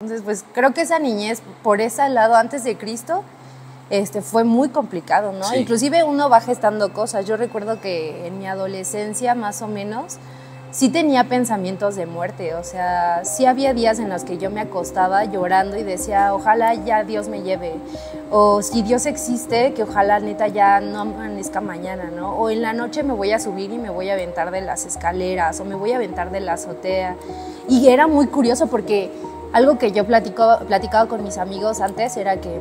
Entonces, pues creo que esa niñez, por ese lado, antes de Cristo, fue muy complicado, ¿no? Sí. Inclusive uno va gestando cosas. Yo recuerdo que en mi adolescencia, más o menos, sí tenía pensamientos de muerte. O sea, sí había días en los que yo me acostaba llorando y decía, ojalá ya Dios me lleve. O si Dios existe, que ojalá neta ya no amanezca mañana, ¿no? O en la noche me voy a subir y me voy a aventar de las escaleras, o me voy a aventar de la azotea. Y era muy curioso porque algo que yo platicaba con mis amigos antes era que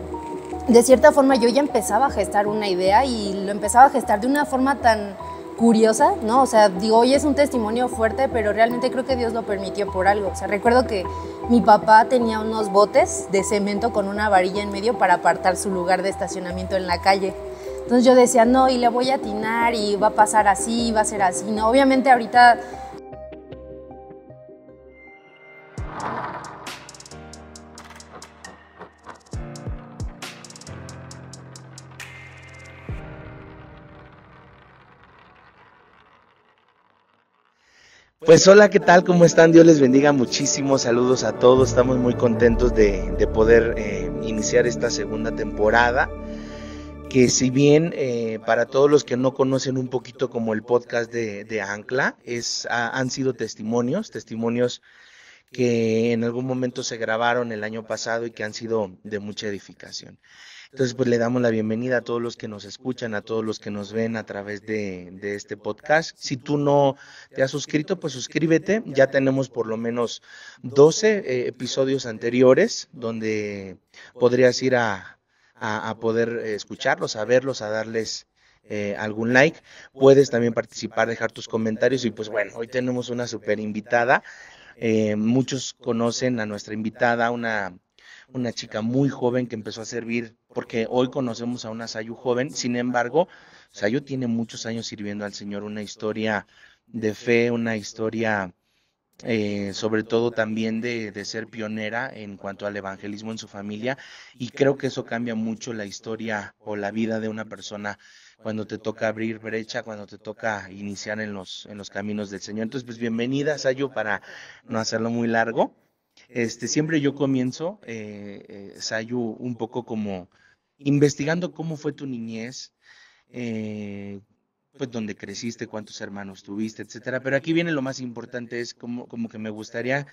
de cierta forma yo ya empezaba a gestar una idea y lo empezaba a gestar de una forma tan curiosa, ¿no? O sea, digo, hoy es un testimonio fuerte, pero realmente creo que Dios lo permitió por algo. O sea, recuerdo que mi papá tenía unos botes de cemento con una varilla en medio para apartar su lugar de estacionamiento en la calle. Entonces yo decía, no, y le voy a atinar y va a pasar así, va a ser así, ¿no? Obviamente ahorita... Pues hola, ¿qué tal? ¿Cómo están? Dios les bendiga muchísimo. Saludos a todos. Estamos muy contentos de poder iniciar esta segunda temporada. Que si bien para todos los que no conocen un poquito como el podcast de Ancla, han sido testimonios que en algún momento se grabaron el año pasado y que han sido de mucha edificación. Entonces, pues le damos la bienvenida a todos los que nos escuchan, a todos los que nos ven a través de este podcast. Si tú no te has suscrito, pues suscríbete. Ya tenemos por lo menos 12 episodios anteriores donde podrías ir a poder escucharlos, a verlos, a darles algún like. Puedes también participar, dejar tus comentarios y pues bueno, hoy tenemos una super invitada. Muchos conocen a nuestra invitada, una chica muy joven que empezó a servir, porque hoy conocemos a una Sayu joven. Sin embargo, Sayu tiene muchos años sirviendo al Señor, una historia de fe, una historia sobre todo también de ser pionera en cuanto al evangelismo en su familia, y creo que eso cambia mucho la historia o la vida de una persona cuando te toca abrir brecha, cuando te toca iniciar en los caminos del Señor. Entonces, pues bienvenida, Sayu, para no hacerlo muy largo. Siempre yo comienzo, Sayu, un poco como investigando cómo fue tu niñez, eh, pues dónde creciste, cuántos hermanos tuviste, etcétera. Pero aquí viene lo más importante, es como que me gustaría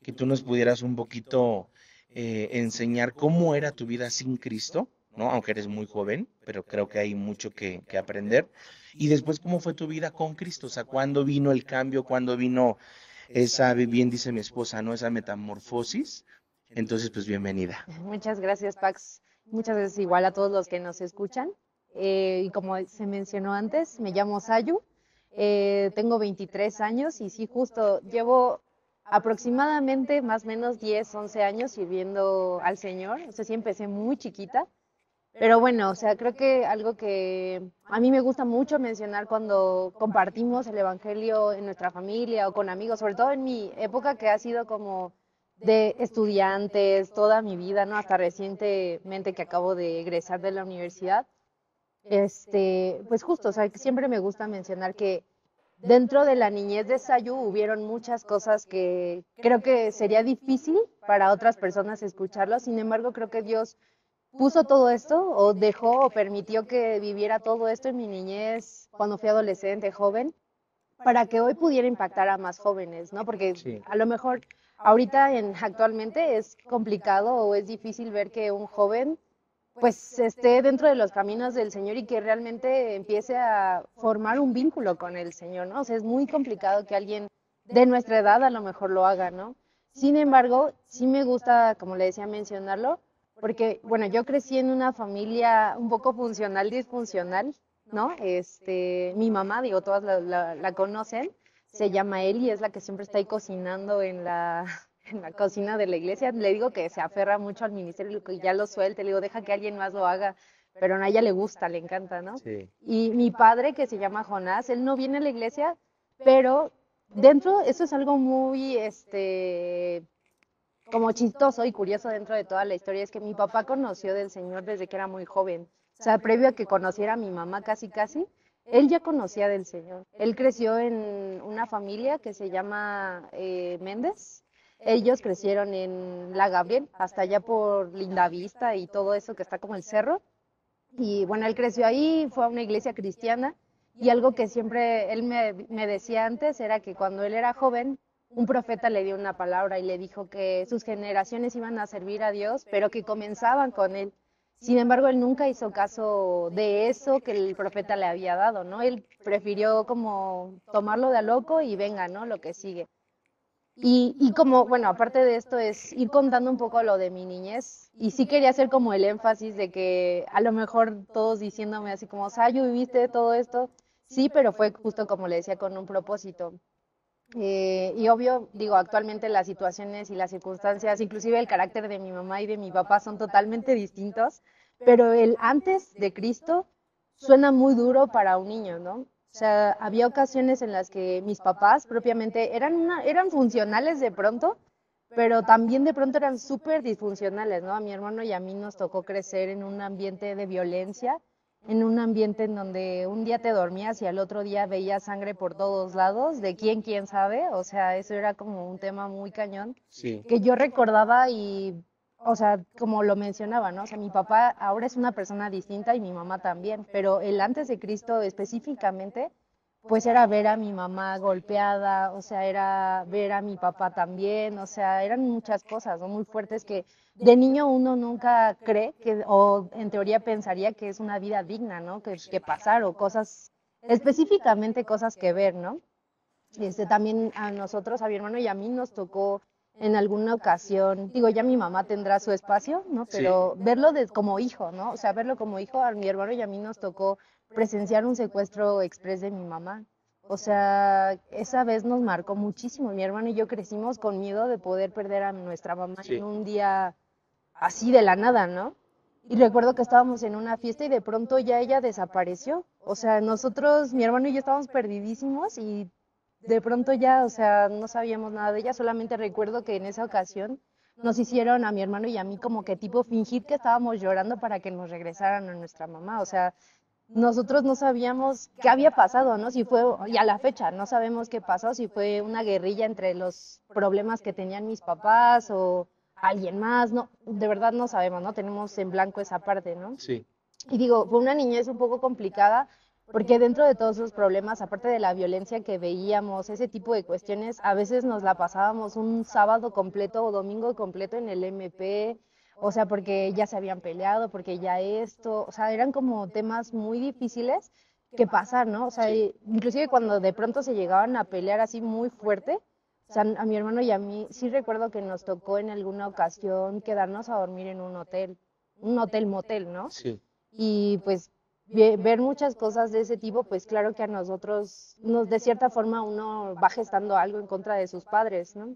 que tú nos pudieras un poquito enseñar cómo era tu vida sin Cristo, ¿no? Aunque eres muy joven, pero creo que hay mucho que aprender. Y después, ¿cómo fue tu vida con Cristo? O sea, ¿cuándo vino el cambio? ¿Cuándo vino esa, bien dice mi esposa, ¿no? Esa metamorfosis? Entonces, pues bienvenida. Muchas gracias, Pax. Muchas gracias igual a todos los que nos escuchan. Y como se mencionó antes, me llamo Sayu, tengo 23 años y sí, justo llevo aproximadamente más o menos 10, 11 años sirviendo al Señor. O sea, sí empecé muy chiquita, pero bueno, o sea, creo que algo que a mí me gusta mucho mencionar cuando compartimos el Evangelio en nuestra familia o con amigos, sobre todo en mi época que ha sido como de estudiantes toda mi vida, ¿no? Hasta recientemente que acabo de egresar de la universidad. Pues justo, o sea, que siempre me gusta mencionar que dentro de la niñez de Sayu hubieron muchas cosas que creo que sería difícil para otras personas escucharlo. Sin embargo, creo que Dios puso todo esto o dejó o permitió que viviera todo esto en mi niñez cuando fui adolescente, joven, para que hoy pudiera impactar a más jóvenes, ¿no? Porque Sí. a lo mejor ahorita actualmente es complicado o es difícil ver que un joven pues esté dentro de los caminos del Señor y que realmente empiece a formar un vínculo con el Señor, ¿no? O sea, es muy complicado que alguien de nuestra edad a lo mejor lo haga, ¿no? Sin embargo, sí me gusta, como le decía, mencionarlo, porque, bueno, yo crecí en una familia un poco funcional, disfuncional, ¿no? Mi mamá, digo, todas la conocen, se llama Eli, es la que siempre está ahí cocinando en la cocina de la iglesia. Le digo que se aferra mucho al ministerio y ya lo suelte, le digo, deja que alguien más lo haga, pero a ella le gusta, le encanta, ¿no? Sí. Y mi padre, que se llama Jonás, él no viene a la iglesia, pero dentro, eso es algo muy, como chistoso y curioso dentro de toda la historia, es que mi papá conoció del Señor desde que era muy joven. O sea, previo a que conociera a mi mamá casi casi, él ya conocía del Señor. Él creció en una familia que se llama Méndez. ellos crecieron en La Gabriel, hasta allá por Lindavista y todo eso que está como el cerro. Y bueno, él creció ahí, fue a una iglesia cristiana y algo que siempre él me decía antes era que cuando él era joven, un profeta le dio una palabra y le dijo que sus generaciones iban a servir a Dios, pero que comenzaban con él. Sin embargo, él nunca hizo caso de eso que el profeta le había dado, ¿no? Él prefirió como tomarlo de a loco y venga, ¿no? Lo que sigue. Y como, bueno, aparte de esto es ir contando un poco lo de mi niñez y sí quería hacer como el énfasis de que a lo mejor todos diciéndome así como, Sayu, ¿viviste todo esto? Sí, pero fue justo como le decía, con un propósito. Y obvio, digo, actualmente las situaciones y las circunstancias, inclusive el carácter de mi mamá y de mi papá son totalmente distintos, pero el antes de Cristo suena muy duro para un niño, ¿no? O sea, había ocasiones en las que mis papás propiamente eran funcionales de pronto, pero también de pronto eran súper disfuncionales, ¿no? A mi hermano y a mí nos tocó crecer en un ambiente de violencia, en un ambiente en donde un día te dormías y al otro día veías sangre por todos lados, de quién sabe, o sea, eso era como un tema muy cañón, Sí, que yo recordaba y, o sea, como lo mencionaba, ¿no? O sea, mi papá ahora es una persona distinta y mi mamá también, pero el antes de Cristo específicamente pues era ver a mi mamá golpeada, o sea, era ver a mi papá también, o sea, eran muchas cosas, ¿no? Muy fuertes que de niño uno nunca cree que, o en teoría pensaría que es una vida digna, ¿no? Que pasar o cosas, específicamente cosas que ver, ¿no? También a nosotros, a mi hermano y a mí nos tocó en alguna ocasión, digo, ya mi mamá tendrá su espacio, ¿no? sí, Pero verlo como hijo, ¿no? O sea, verlo como hijo, a mi hermano y a mí nos tocó presenciar un secuestro express de mi mamá. O sea, esa vez nos marcó muchísimo. Mi hermano y yo crecimos con miedo de poder perder a nuestra mamá en sí. un día así de la nada, ¿no? Y recuerdo que estábamos en una fiesta y de pronto ya ella desapareció. O sea, nosotros, mi hermano y yo estábamos perdidísimos y de pronto ya, o sea, no sabíamos nada de ella. Solamente recuerdo que en esa ocasión nos hicieron a mi hermano y a mí como que tipo fingir que estábamos llorando para que nos regresaran a nuestra mamá. O sea, nosotros no sabíamos qué había pasado, ¿no? Si fue, y a la fecha, no sabemos qué pasó, si fue una guerrilla entre los problemas que tenían mis papás o alguien más, no, de verdad no sabemos, ¿no? Tenemos en blanco esa parte, ¿no? Sí, Y digo, fue una niñez un poco complicada porque dentro de todos esos problemas, aparte de la violencia que veíamos, ese tipo de cuestiones, a veces nos la pasábamos un sábado completo o domingo completo en el MP, o sea, porque ya se habían peleado, porque ya esto, o sea, eran como temas muy difíciles que pasar, ¿no? O sea, sí. inclusive cuando de pronto se llegaban a pelear así muy fuerte, o sea, a mi hermano y a mí sí recuerdo que nos tocó en alguna ocasión quedarnos a dormir en un hotel motel, ¿no? Sí, Y pues ver muchas cosas de ese tipo, pues claro que a nosotros, de cierta forma, uno va gestando algo en contra de sus padres, ¿no?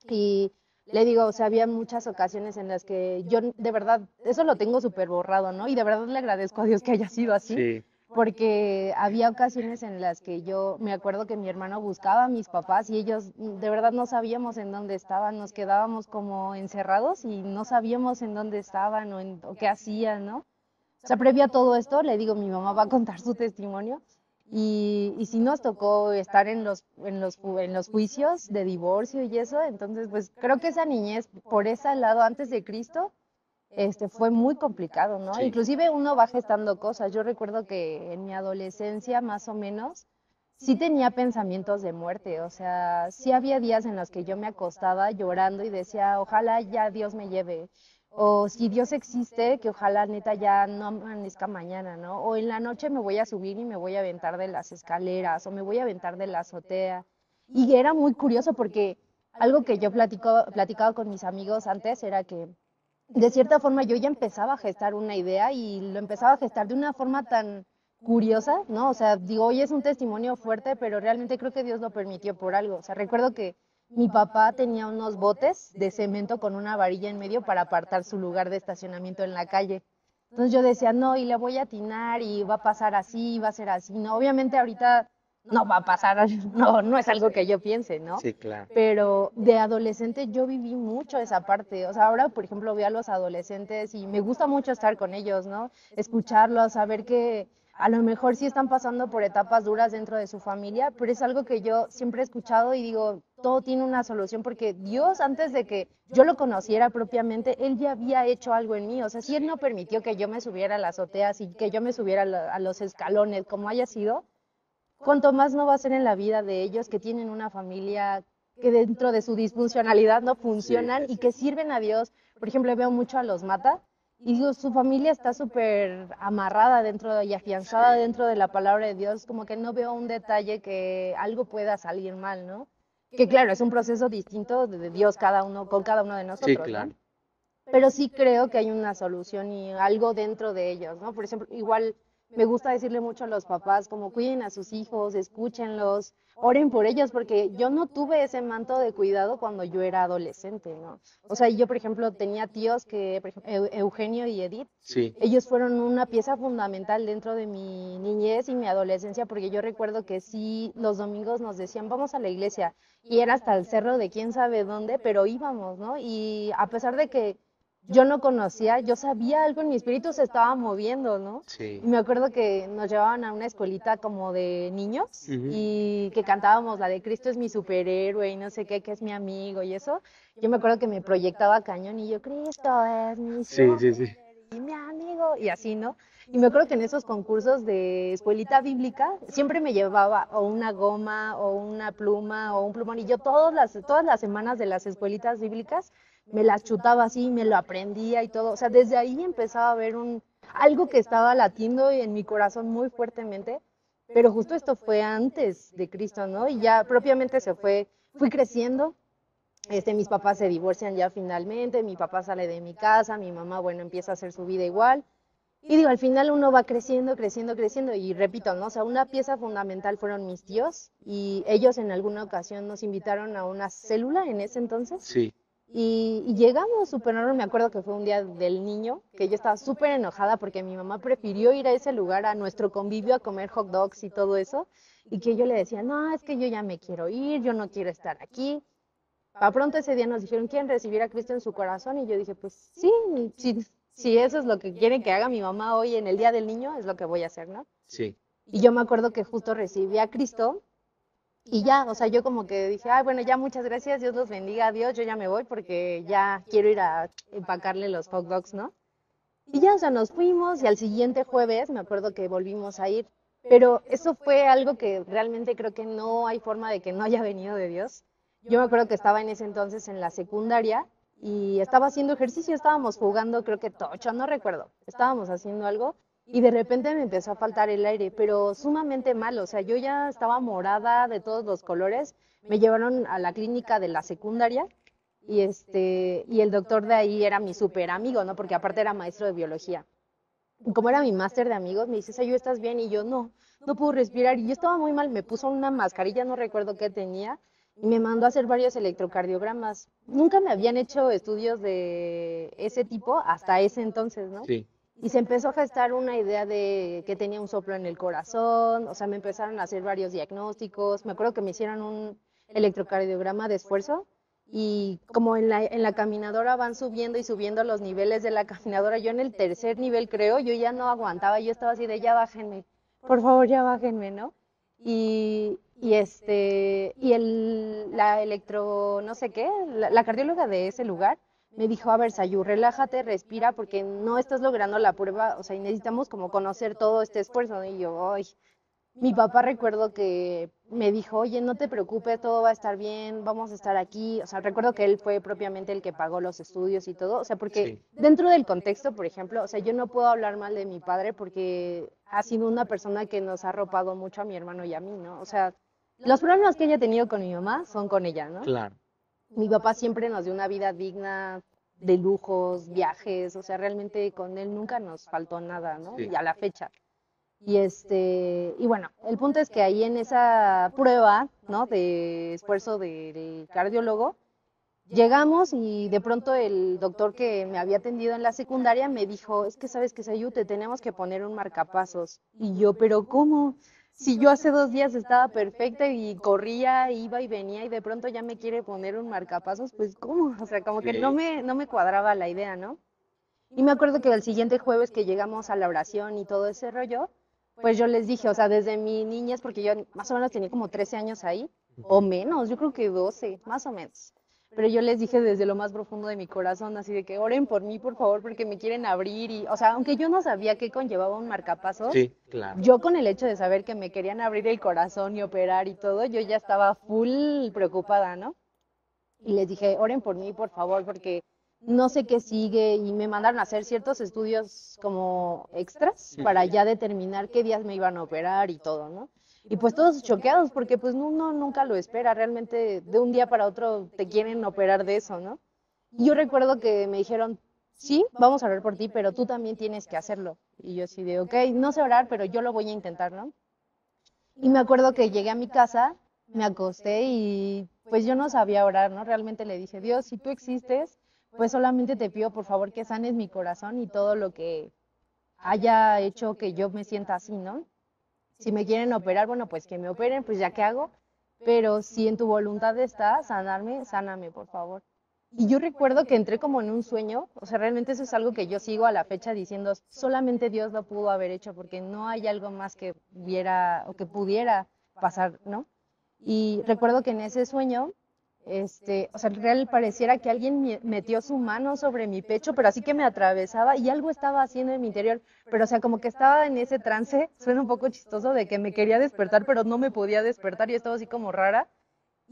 Y le digo, o sea, había muchas ocasiones en las que yo, de verdad, eso lo tengo súper borrado, ¿no? Y de verdad le agradezco a Dios que haya sido así, sí, porque había ocasiones en las que yo me acuerdo que mi hermano buscaba a mis papás y ellos de verdad no sabíamos en dónde estaban, nos quedábamos como encerrados y no sabíamos en dónde estaban o qué hacían, ¿no? O sea, previo a todo esto, le digo, mi mamá va a contar su testimonio y sí nos tocó estar en los juicios de divorcio y eso, entonces pues creo que esa niñez por ese lado antes de Cristo fue muy complicado, ¿no? sí. Inclusive uno va gestando cosas. Yo recuerdo que en mi adolescencia más o menos sí tenía pensamientos de muerte, o sea, sí había días en los que yo me acostaba llorando y decía, ojalá ya Dios me lleve, o si Dios existe, que ojalá neta ya no amanezca mañana, ¿no? O en la noche me voy a subir y me voy a aventar de las escaleras, o me voy a aventar de la azotea. Y era muy curioso porque algo que yo platicaba con mis amigos antes era que de cierta forma yo ya empezaba a gestar una idea y lo empezaba a gestar de una forma tan curiosa, ¿no? O sea, digo, hoy es un testimonio fuerte, pero realmente creo que Dios lo permitió por algo. O sea, recuerdo que mi papá tenía unos botes de cemento con una varilla en medio para apartar su lugar de estacionamiento en la calle. Entonces yo decía, no, y le voy a atinar y va a pasar así, va a ser así. No, obviamente ahorita no va a pasar, no, no es algo que yo piense, ¿no? Sí, claro. Pero de adolescente yo viví mucho esa parte. O sea, ahora, por ejemplo, veo a los adolescentes y me gusta mucho estar con ellos, ¿no? Escucharlos, saber que a lo mejor sí están pasando por etapas duras dentro de su familia, pero es algo que yo siempre he escuchado y digo, todo tiene una solución, porque Dios, antes de que yo lo conociera propiamente, Él ya había hecho algo en mí. O sea, si Él no permitió que yo me subiera a las azoteas y que yo me subiera a los escalones, como haya sido, cuanto más no va a ser en la vida de ellos que tienen una familia que dentro de su disfuncionalidad no funcionan y que sirven a Dios. Por ejemplo, veo mucho a los Mata y digo, su familia está súper amarrada dentro y afianzada dentro de la palabra de Dios, como que no veo un detalle que algo pueda salir mal, ¿no? Que claro, es un proceso distinto de Dios cada uno, con cada uno de nosotros, claro. ¿no? Pero sí creo que hay una solución y algo dentro de ellos, ¿no? Por ejemplo, igual me gusta decirle mucho a los papás, como cuiden a sus hijos, escúchenlos, oren por ellos, porque yo no tuve ese manto de cuidado cuando yo era adolescente, ¿no? O sea, yo, por ejemplo, tenía tíos que, por ejemplo, Eugenio y Edith, Sí. ellos fueron una pieza fundamental dentro de mi niñez y mi adolescencia, porque yo recuerdo que sí, los domingos nos decían, vamos a la iglesia, y era hasta el cerro de quién sabe dónde, pero íbamos, ¿no? Y a pesar de que yo no conocía, yo sabía algo en mi espíritu se estaba moviendo, ¿no? Sí. Y me acuerdo que nos llevaban a una escuelita como de niños y que cantábamos la de Cristo es mi superhéroe y no sé qué, que es mi amigo y eso. Yo me acuerdo que me proyectaba cañón y yo, Cristo es mi superhéroe y mi amigo y así, ¿no? Y me acuerdo que en esos concursos de escuelita bíblica siempre me llevaba o una goma o una pluma o un plumón y yo todas las semanas de las escuelitas bíblicas me las chutaba así, me lo aprendía y todo. O sea, desde ahí empezaba a ver algo que estaba latiendo en mi corazón muy fuertemente, pero justo esto fue antes de Cristo, ¿no? Y ya propiamente fui creciendo. Mis papás se divorcian ya finalmente, mi papá sale de mi casa, mi mamá, bueno, empieza a hacer su vida igual. Y digo, al final uno va creciendo, creciendo, creciendo y repito, ¿no? O sea, una pieza fundamental fueron mis tíos y ellos en alguna ocasión nos invitaron a una célula en ese entonces. Sí. Y llegamos súper enorme, me acuerdo que fue un día del niño, que yo estaba súper enojada porque mi mamá prefirió ir a ese lugar, a nuestro convivio, a comer hot dogs y todo eso, y que yo le decía, no, es que yo ya me quiero ir, yo no quiero estar aquí. Para pronto ese día nos dijeron, ¿quieren recibir a Cristo en su corazón? Y yo dije, pues sí, si eso es lo que quieren que haga mi mamá hoy en el Día del Niño, es lo que voy a hacer, ¿no? Sí. Y yo me acuerdo que justo recibí a Cristo y ya, o sea, yo como que dije, ay, bueno, ya muchas gracias, Dios los bendiga, adiós, yo ya me voy porque ya quiero ir a empacarle los hot dogs, ¿no? Y ya, o sea, nos fuimos y al siguiente jueves me acuerdo que volvimos a ir, pero eso fue algo que realmente creo que no hay forma de que no haya venido de Dios. Yo me acuerdo que estaba en ese entonces en la secundaria y estaba haciendo ejercicio, estábamos jugando, creo que tocho, no recuerdo, estábamos haciendo algo y de repente me empezó a faltar el aire, pero sumamente mal, o sea, yo ya estaba morada de todos los colores, me llevaron a la clínica de la secundaria y el doctor de ahí era mi súper amigo, ¿no? Porque aparte era maestro de biología. Y como era mi máster de amigos, me dice, Sayu, ¿estás bien? Y yo, no puedo respirar. Y yo estaba muy mal, me puso una mascarilla, no recuerdo qué tenía, y me mandó a hacer varios electrocardiogramas. Nunca me habían hecho estudios de ese tipo hasta ese entonces, ¿no? Sí. Y se empezó a gestar una idea de que tenía un soplo en el corazón, o sea, me empezaron a hacer varios diagnósticos. Me acuerdo que me hicieron un electrocardiograma de esfuerzo y como en la caminadora van subiendo y subiendo los niveles de la caminadora, yo en el tercer nivel creo, yo ya no aguantaba, yo estaba así de ya bájenme, por favor ya bájenme, ¿no? La electro, no sé qué, la cardióloga de ese lugar me dijo, a ver, Sayu, relájate, respira, porque no estás logrando la prueba, o sea, y necesitamos como conocer todo este esfuerzo, ¿no? Y yo, ay, mi papá recuerdo que me dijo, oye, no te preocupes, todo va a estar bien, vamos a estar aquí. O sea, recuerdo que él fue propiamente el que pagó los estudios y todo. O sea, porque dentro del contexto, por ejemplo, o sea, yo no puedo hablar mal de mi padre porque ha sido una persona que nos ha arropado mucho a mi hermano y a mí, ¿no? O sea, los problemas que ella ha tenido con mi mamá son con ella, ¿no? Claro. Mi papá siempre nos dio una vida digna, de lujos, viajes, o sea, realmente con él nunca nos faltó nada, ¿no? Sí. Y a la fecha. Y bueno, el punto es que ahí en esa prueba, ¿no? De esfuerzo del cardiólogo, llegamos y de pronto el doctor que me había atendido en la secundaria me dijo, es que sabes que Sayu, te tenemos que poner un marcapasos. Y yo, pero ¿cómo? Si yo hace 2 días estaba perfecta y corría, iba y venía y de pronto ya me quiere poner un marcapasos, pues ¿cómo? O sea, como que no me cuadraba la idea, ¿no? Y me acuerdo que el siguiente jueves que llegamos a la oración y todo ese rollo, pues yo les dije, o sea, desde mi niñez, porque yo más o menos tenía como 13 años ahí, o menos, yo creo que 12, más o menos. Pero yo les dije desde lo más profundo de mi corazón, así de que oren por mí, por favor, porque me quieren abrir. Y, o sea, aunque yo no sabía qué conllevaba un marcapasos, Sí, claro. yo con el hecho de saber que me querían abrir el corazón y operar y todo, yo ya estaba full preocupada, ¿no? Y les dije, oren por mí, por favor, porque no sé qué sigue. Y me mandaron a hacer ciertos estudios como extras para ya determinar qué días me iban a operar y todo, ¿no? Y pues todos choqueados porque pues uno nunca lo espera, realmente de un día para otro te quieren operar de eso, ¿no? Y yo recuerdo que me dijeron, sí, vamos a orar por ti, pero tú también tienes que hacerlo. Y yo así de, ok, no sé orar, pero yo lo voy a intentar, ¿no? Y me acuerdo que llegué a mi casa, me acosté y pues yo no sabía orar, ¿no? Realmente le dije, Dios, si tú existes, pues solamente te pido por favor que sanes mi corazón y todo lo que haya hecho que yo me sienta así, ¿no? Si me quieren operar, bueno, pues que me operen, pues ya qué hago. Pero si en tu voluntad está sanarme, sáname, por favor. Y yo recuerdo que entré como en un sueño, o sea, realmente eso es algo que yo sigo a la fecha diciendo, solamente Dios lo pudo haber hecho porque no hay algo más que hubiera o que pudiera pasar, ¿no? Y recuerdo que en ese sueño, o sea, real pareciera que alguien metió su mano sobre mi pecho, pero así que me atravesaba y algo estaba haciendo en mi interior, pero o sea, como que estaba en ese trance, suena un poco chistoso de que me quería despertar, pero no me podía despertar y estaba así como rara.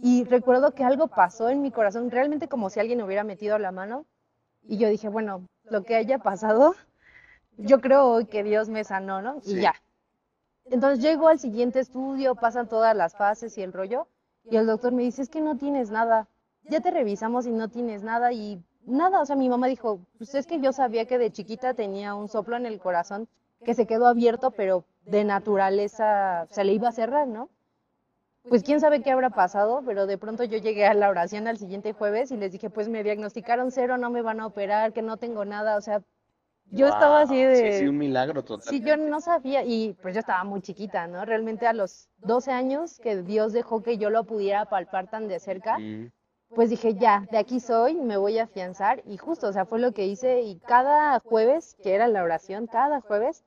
Y recuerdo que algo pasó en mi corazón, realmente como si alguien hubiera metido la mano. Y yo dije, bueno, lo que haya pasado, yo creo hoy que Dios me sanó, ¿no? Y ya. Sí. Entonces llego al siguiente estudio, pasan todas las fases y el rollo. Y el doctor me dice, es que no tienes nada. Ya te revisamos y no tienes nada. Y nada, o sea, mi mamá dijo, pues es que yo sabía que de chiquita tenía un soplo en el corazón que se quedó abierto, pero de naturaleza se le iba a cerrar, ¿no? Pues quién sabe qué habrá pasado, pero de pronto yo llegué a la oración al siguiente jueves y les dije, pues me diagnosticaron cero, no me van a operar, que no tengo nada, o sea, yo estaba así Wow. Sí, sí, de, un milagro sí, yo totalmente. no sabía y pues yo estaba muy chiquita, ¿no? Realmente a los 12 años que Dios dejó que yo lo pudiera palpar tan de cerca, Mm, pues dije, ya, de aquí soy, me voy a afianzar y justo, o sea, fue lo que hice y cada jueves, que era la oración, cada jueves,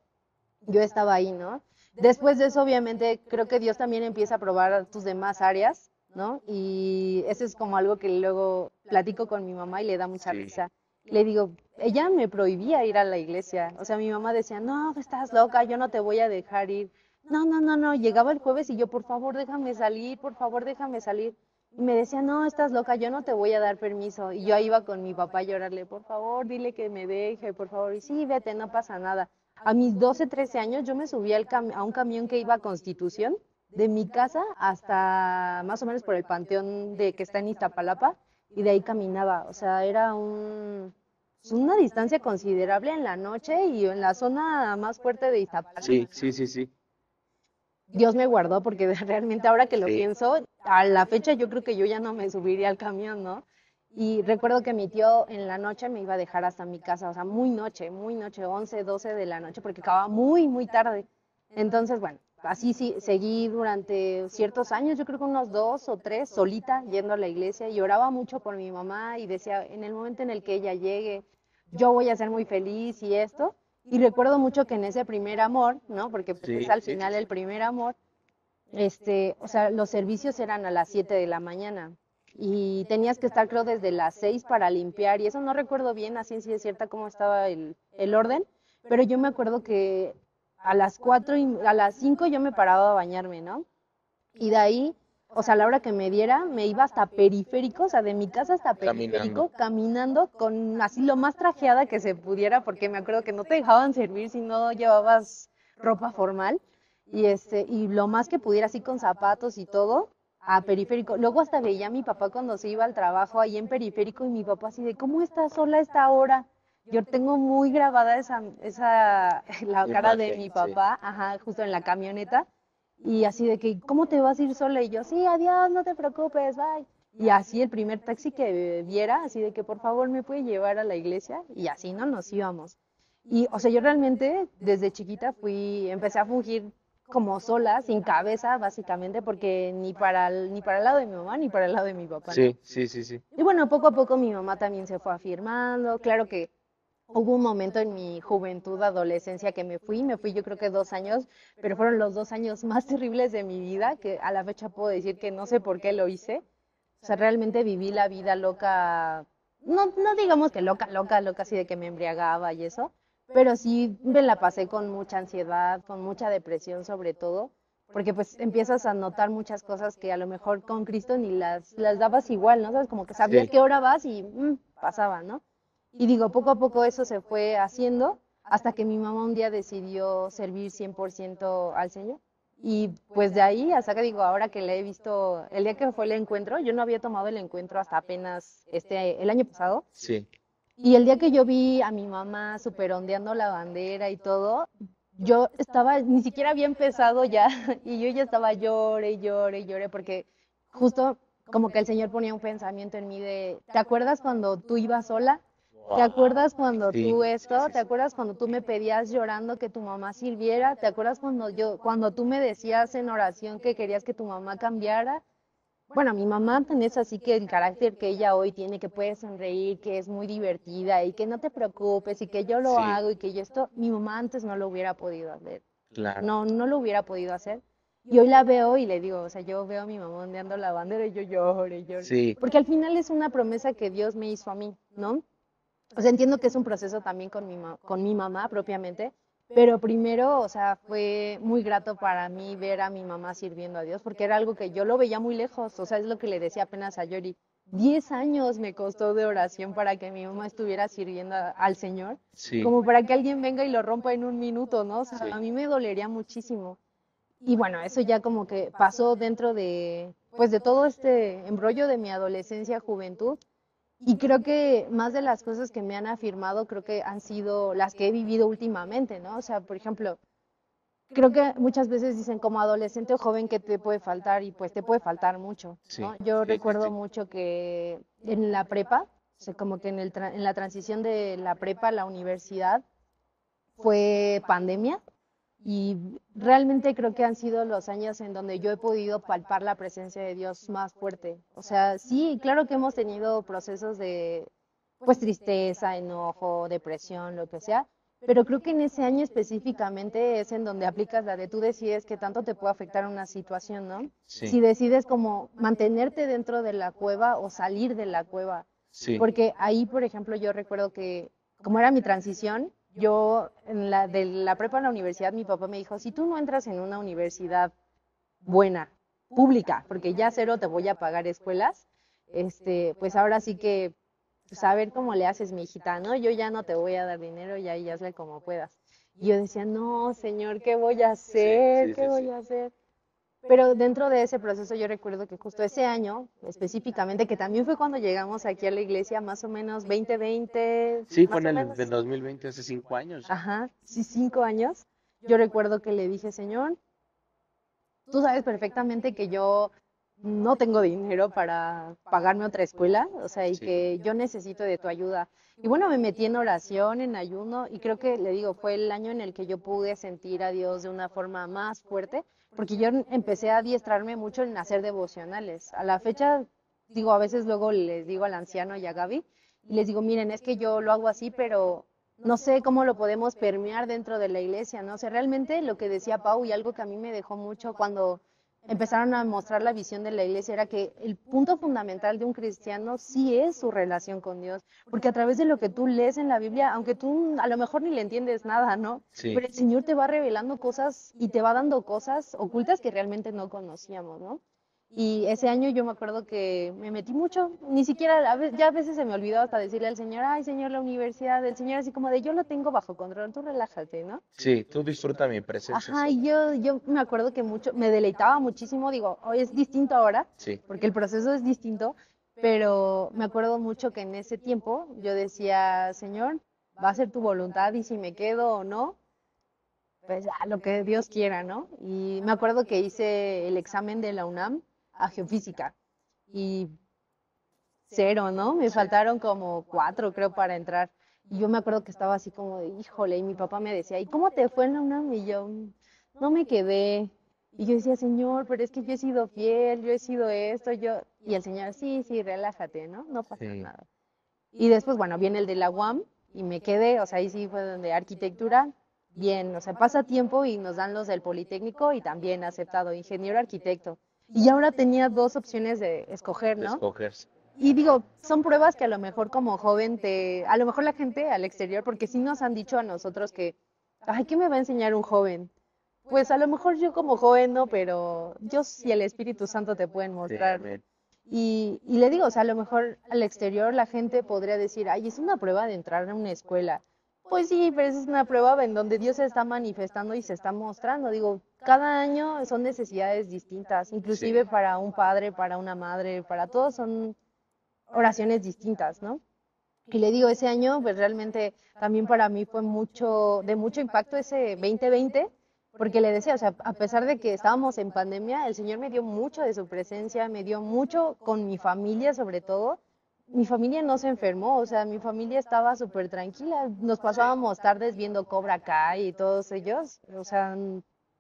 yo estaba ahí, ¿no? Después de eso, obviamente, creo que Dios también empieza a probar tus demás áreas, ¿no? Y eso es como algo que luego platico con mi mamá y le da mucha sí. risa. Le digo, ella me prohibía ir a la iglesia. O sea, mi mamá decía, no, estás loca, yo no te voy a dejar ir. No, no, no, no. Llegaba el jueves y yo, por favor, déjame salir, por favor, déjame salir. Y me decía, no, estás loca, yo no te voy a dar permiso. Y yo iba con mi papá a llorarle, por favor, dile que me deje, por favor. Y sí, vete, no pasa nada. A mis 12, 13 años yo me subí a un camión que iba a Constitución, de mi casa hasta más o menos por el panteón de que está en Iztapalapa, y de ahí caminaba. O sea, era una distancia considerable en la noche y en la zona más fuerte de Iztapalapa, Sí, ¿no? sí, sí, sí. Dios me guardó porque realmente ahora que lo Sí. pienso, a la fecha yo creo que yo ya no me subiría al camión, ¿no? Y recuerdo que mi tío en la noche me iba a dejar hasta mi casa, o sea, muy noche, 11, 12 de la noche, porque acababa muy, muy tarde. Entonces, bueno, así sí, seguí durante ciertos años, yo creo que unos 2 o 3, solita, yendo a la iglesia, y oraba mucho por mi mamá y decía, en el momento en el que ella llegue, yo voy a ser muy feliz y esto. Y recuerdo mucho que en ese primer amor, ¿no? Porque pues es Sí, al sí, sí, final el sí. primer amor, o sea, los servicios eran a las 7 de la mañana y tenías que estar creo desde las 6 para limpiar y eso no recuerdo bien a ciencia cierta cómo estaba el orden, pero yo me acuerdo que a las 4 y a las 5 yo me paraba a bañarme, ¿no? Y de ahí, o sea, a la hora que me diera, me iba hasta periférico, o sea, de mi casa hasta Caminando. periférico, caminando con así lo más trajeada que se pudiera, porque me acuerdo que no te dejaban servir si no llevabas ropa formal, y lo más que pudiera así con zapatos y todo, a periférico. Luego hasta veía a mi papá cuando se iba al trabajo ahí en periférico y mi papá así de, ¿cómo estás sola a esta hora? Yo tengo muy grabada la cara de Imagen, mi sí. papá, ajá, justo en la camioneta y así de que, ¿cómo te vas a ir sola? Y yo, sí, adiós, no te preocupes, bye. Y así el primer taxi que viera, así de que por favor me puede llevar a la iglesia. Y así no nos íbamos. Y, o sea, yo realmente desde chiquita empecé a fungir como sola, sin cabeza, básicamente, porque ni para el lado de mi mamá ni para el lado de mi papá, ¿no? Sí, sí, sí, sí. Y bueno, poco a poco mi mamá también se fue afirmando. Claro que Hubo un momento en mi juventud, adolescencia, que me fui yo creo que 2 años, pero fueron los 2 años más terribles de mi vida, que a la fecha puedo decir que no sé por qué lo hice. O sea, realmente viví la vida loca, no digamos que loca, loca, loca, así de que me embriagaba y eso, pero sí me la pasé con mucha ansiedad, con mucha depresión sobre todo, porque pues empiezas a notar muchas cosas que a lo mejor con Cristo ni las dabas igual, ¿no? Sabes, como que sabías Sí, qué hora vas y pasaba, ¿no? Y digo, poco a poco eso se fue haciendo hasta que mi mamá un día decidió servir 100% al Señor. Y pues de ahí hasta que digo, ahora que le he visto, el día que fue el encuentro, yo no había tomado el encuentro hasta apenas el año pasado. sí, Y el día que yo vi a mi mamá super ondeando la bandera y todo, yo estaba, ni siquiera había empezado ya, y yo ya estaba llore, llore, llore, porque justo como que el Señor ponía un pensamiento en mí de, ¿te acuerdas cuando tú ibas sola? ¿Te acuerdas cuando sí, tú esto? ¿Te acuerdas cuando tú me pedías llorando que tu mamá sirviera? ¿Te acuerdas cuando tú me decías en oración que querías que tu mamá cambiara? Bueno, mi mamá es así que el carácter que ella hoy tiene, que puede sonreír, que es muy divertida y que no te preocupes y que yo lo sí, hago y que yo esto, mi mamá antes no lo hubiera podido hacer. claro, No lo hubiera podido hacer. Y hoy la veo y le digo, o sea, yo veo a mi mamá ondeando la bandera y yo lloro y lloro. sí, Porque al final es una promesa que Dios me hizo a mí, ¿no? O sea, entiendo que es un proceso también con mi mamá propiamente, pero primero, o sea, fue muy grato para mí ver a mi mamá sirviendo a Dios, porque era algo que yo lo veía muy lejos, o sea, es lo que le decía apenas a Yori. 10 años me costó de oración para que mi mamá estuviera sirviendo al Señor, sí, como para que alguien venga y lo rompa en un minuto, ¿no? O sea, sí, a mí me dolería muchísimo. Y bueno, eso ya como que pasó dentro de, pues de todo este embrollo de mi adolescencia, juventud, y creo que más de las cosas que me han afirmado, creo que han sido las que he vivido últimamente, ¿no? O sea, por ejemplo, creo que muchas veces dicen como adolescente o joven que te puede faltar y pues te puede faltar mucho, sí, ¿no? Yo sí, recuerdo mucho que en la prepa, o sea, como que en la transición de la prepa a la universidad fue pandemia y realmente creo que han sido los años en donde yo he podido palpar la presencia de Dios más fuerte. O sea, sí, claro que hemos tenido procesos de, pues, tristeza, enojo, depresión, lo que sea, pero creo que en ese año específicamente es en donde aplicas la de tú decides qué tanto te puede afectar una situación, ¿no? sí, Si decides como mantenerte dentro de la cueva o salir de la cueva. sí, Porque ahí, por ejemplo, yo recuerdo que como era mi transición, yo de la prepa a la universidad, mi papá me dijo, si tú no entras en una universidad buena, pública, porque ya cero te voy a pagar escuelas, pues ahora sí que, pues a ver cómo le haces, mi hijita, ¿no? Yo ya no te voy a dar dinero y ahí hazle como puedas. Y yo decía, no, señor, ¿qué voy a sí, hacer? sí, ¿Qué sí, voy sí. a hacer? Pero dentro de ese proceso yo recuerdo que justo ese año, específicamente, que también fue cuando llegamos aquí a la iglesia, más o menos 2020, Sí, fue más en o el menos, del 2020, hace 5 años ya. ajá, sí, 5 años, yo recuerdo que le dije, Señor, tú sabes perfectamente que yo no tengo dinero para pagarme otra escuela, o sea, y Sí, que yo necesito de tu ayuda. Y bueno, me metí en oración, en ayuno, y creo que, le digo, fue el año en el que yo pude sentir a Dios de una forma más fuerte, porque yo empecé a adiestrarme mucho en hacer devocionales. A la fecha, digo, a veces luego les digo al anciano y a Gaby, y les digo, miren, es que yo lo hago así, pero no sé cómo lo podemos permear dentro de la iglesia, ¿no? O sea, realmente lo que decía Pau y algo que a mí me dejó mucho cuando empezaron a mostrar la visión de la iglesia era que el punto fundamental de un cristiano sí es su relación con Dios, porque a través de lo que tú lees en la Biblia, aunque tú a lo mejor ni le entiendes nada, ¿no? sí, Pero el Señor te va revelando cosas y te va dando cosas ocultas que realmente no conocíamos, ¿no? Y ese año yo me acuerdo que me metí mucho, ni siquiera, ya a veces se me olvidó hasta decirle al Señor, ay Señor, la universidad, el Señor así como de yo lo tengo bajo control, tú relájate, ¿no? sí, tú disfruta mi presencia, Ajá, y Señor. yo me acuerdo que mucho, me deleitaba muchísimo, digo, hoy es distinto ahora, Sí, porque el proceso es distinto, pero me acuerdo mucho que en ese tiempo yo decía, Señor, va a ser tu voluntad y si me quedo o no, pues ya, lo que Dios quiera, ¿no? Y me acuerdo que hice el examen de la UNAM a geofísica y cero, ¿no? Me sí, faltaron como 4, creo, para entrar. Y yo me acuerdo que estaba así como de, híjole, y mi papá me decía, ¿y cómo te fue en la UNAM? Y yo, no me quedé. Y yo decía, Señor, pero es que yo he sido fiel, yo he sido esto, yo. Y el Señor, sí, sí, relájate, ¿no? No pasa sí, nada. Y después, bueno, viene el de la UAM y me quedé, o sea, ahí sí fue donde arquitectura, bien, o sea, pasa tiempo y nos dan los del Politécnico y también aceptado, ingeniero arquitecto. Y ahora tenía dos opciones de escoger, De ¿no? escoger. Y digo, son pruebas que a lo mejor como joven a lo mejor la gente al exterior, porque sí nos han dicho a nosotros que, ay, ¿qué me va a enseñar un joven? Pues a lo mejor yo como joven no, pero Dios y el Espíritu Santo te pueden Sí, mostrar. amén. Y le digo, o sea, a lo mejor al exterior la gente podría decir, ay, es una prueba de entrar a una escuela. Pues sí, pero es una prueba en donde Dios se está manifestando y se está mostrando. Digo, cada año son necesidades distintas, inclusive Sí. para un padre, para una madre, para todos son oraciones distintas, ¿no? Y le digo, ese año, pues realmente también para mí fue de mucho impacto ese 2020, porque le decía, o sea, a pesar de que estábamos en pandemia, el Señor me dio mucho de su presencia, me dio mucho con mi familia sobre todo. Mi familia no se enfermó, o sea, mi familia estaba súper tranquila. Nos pasábamos tardes viendo Cobra Kai y todos ellos, o sea,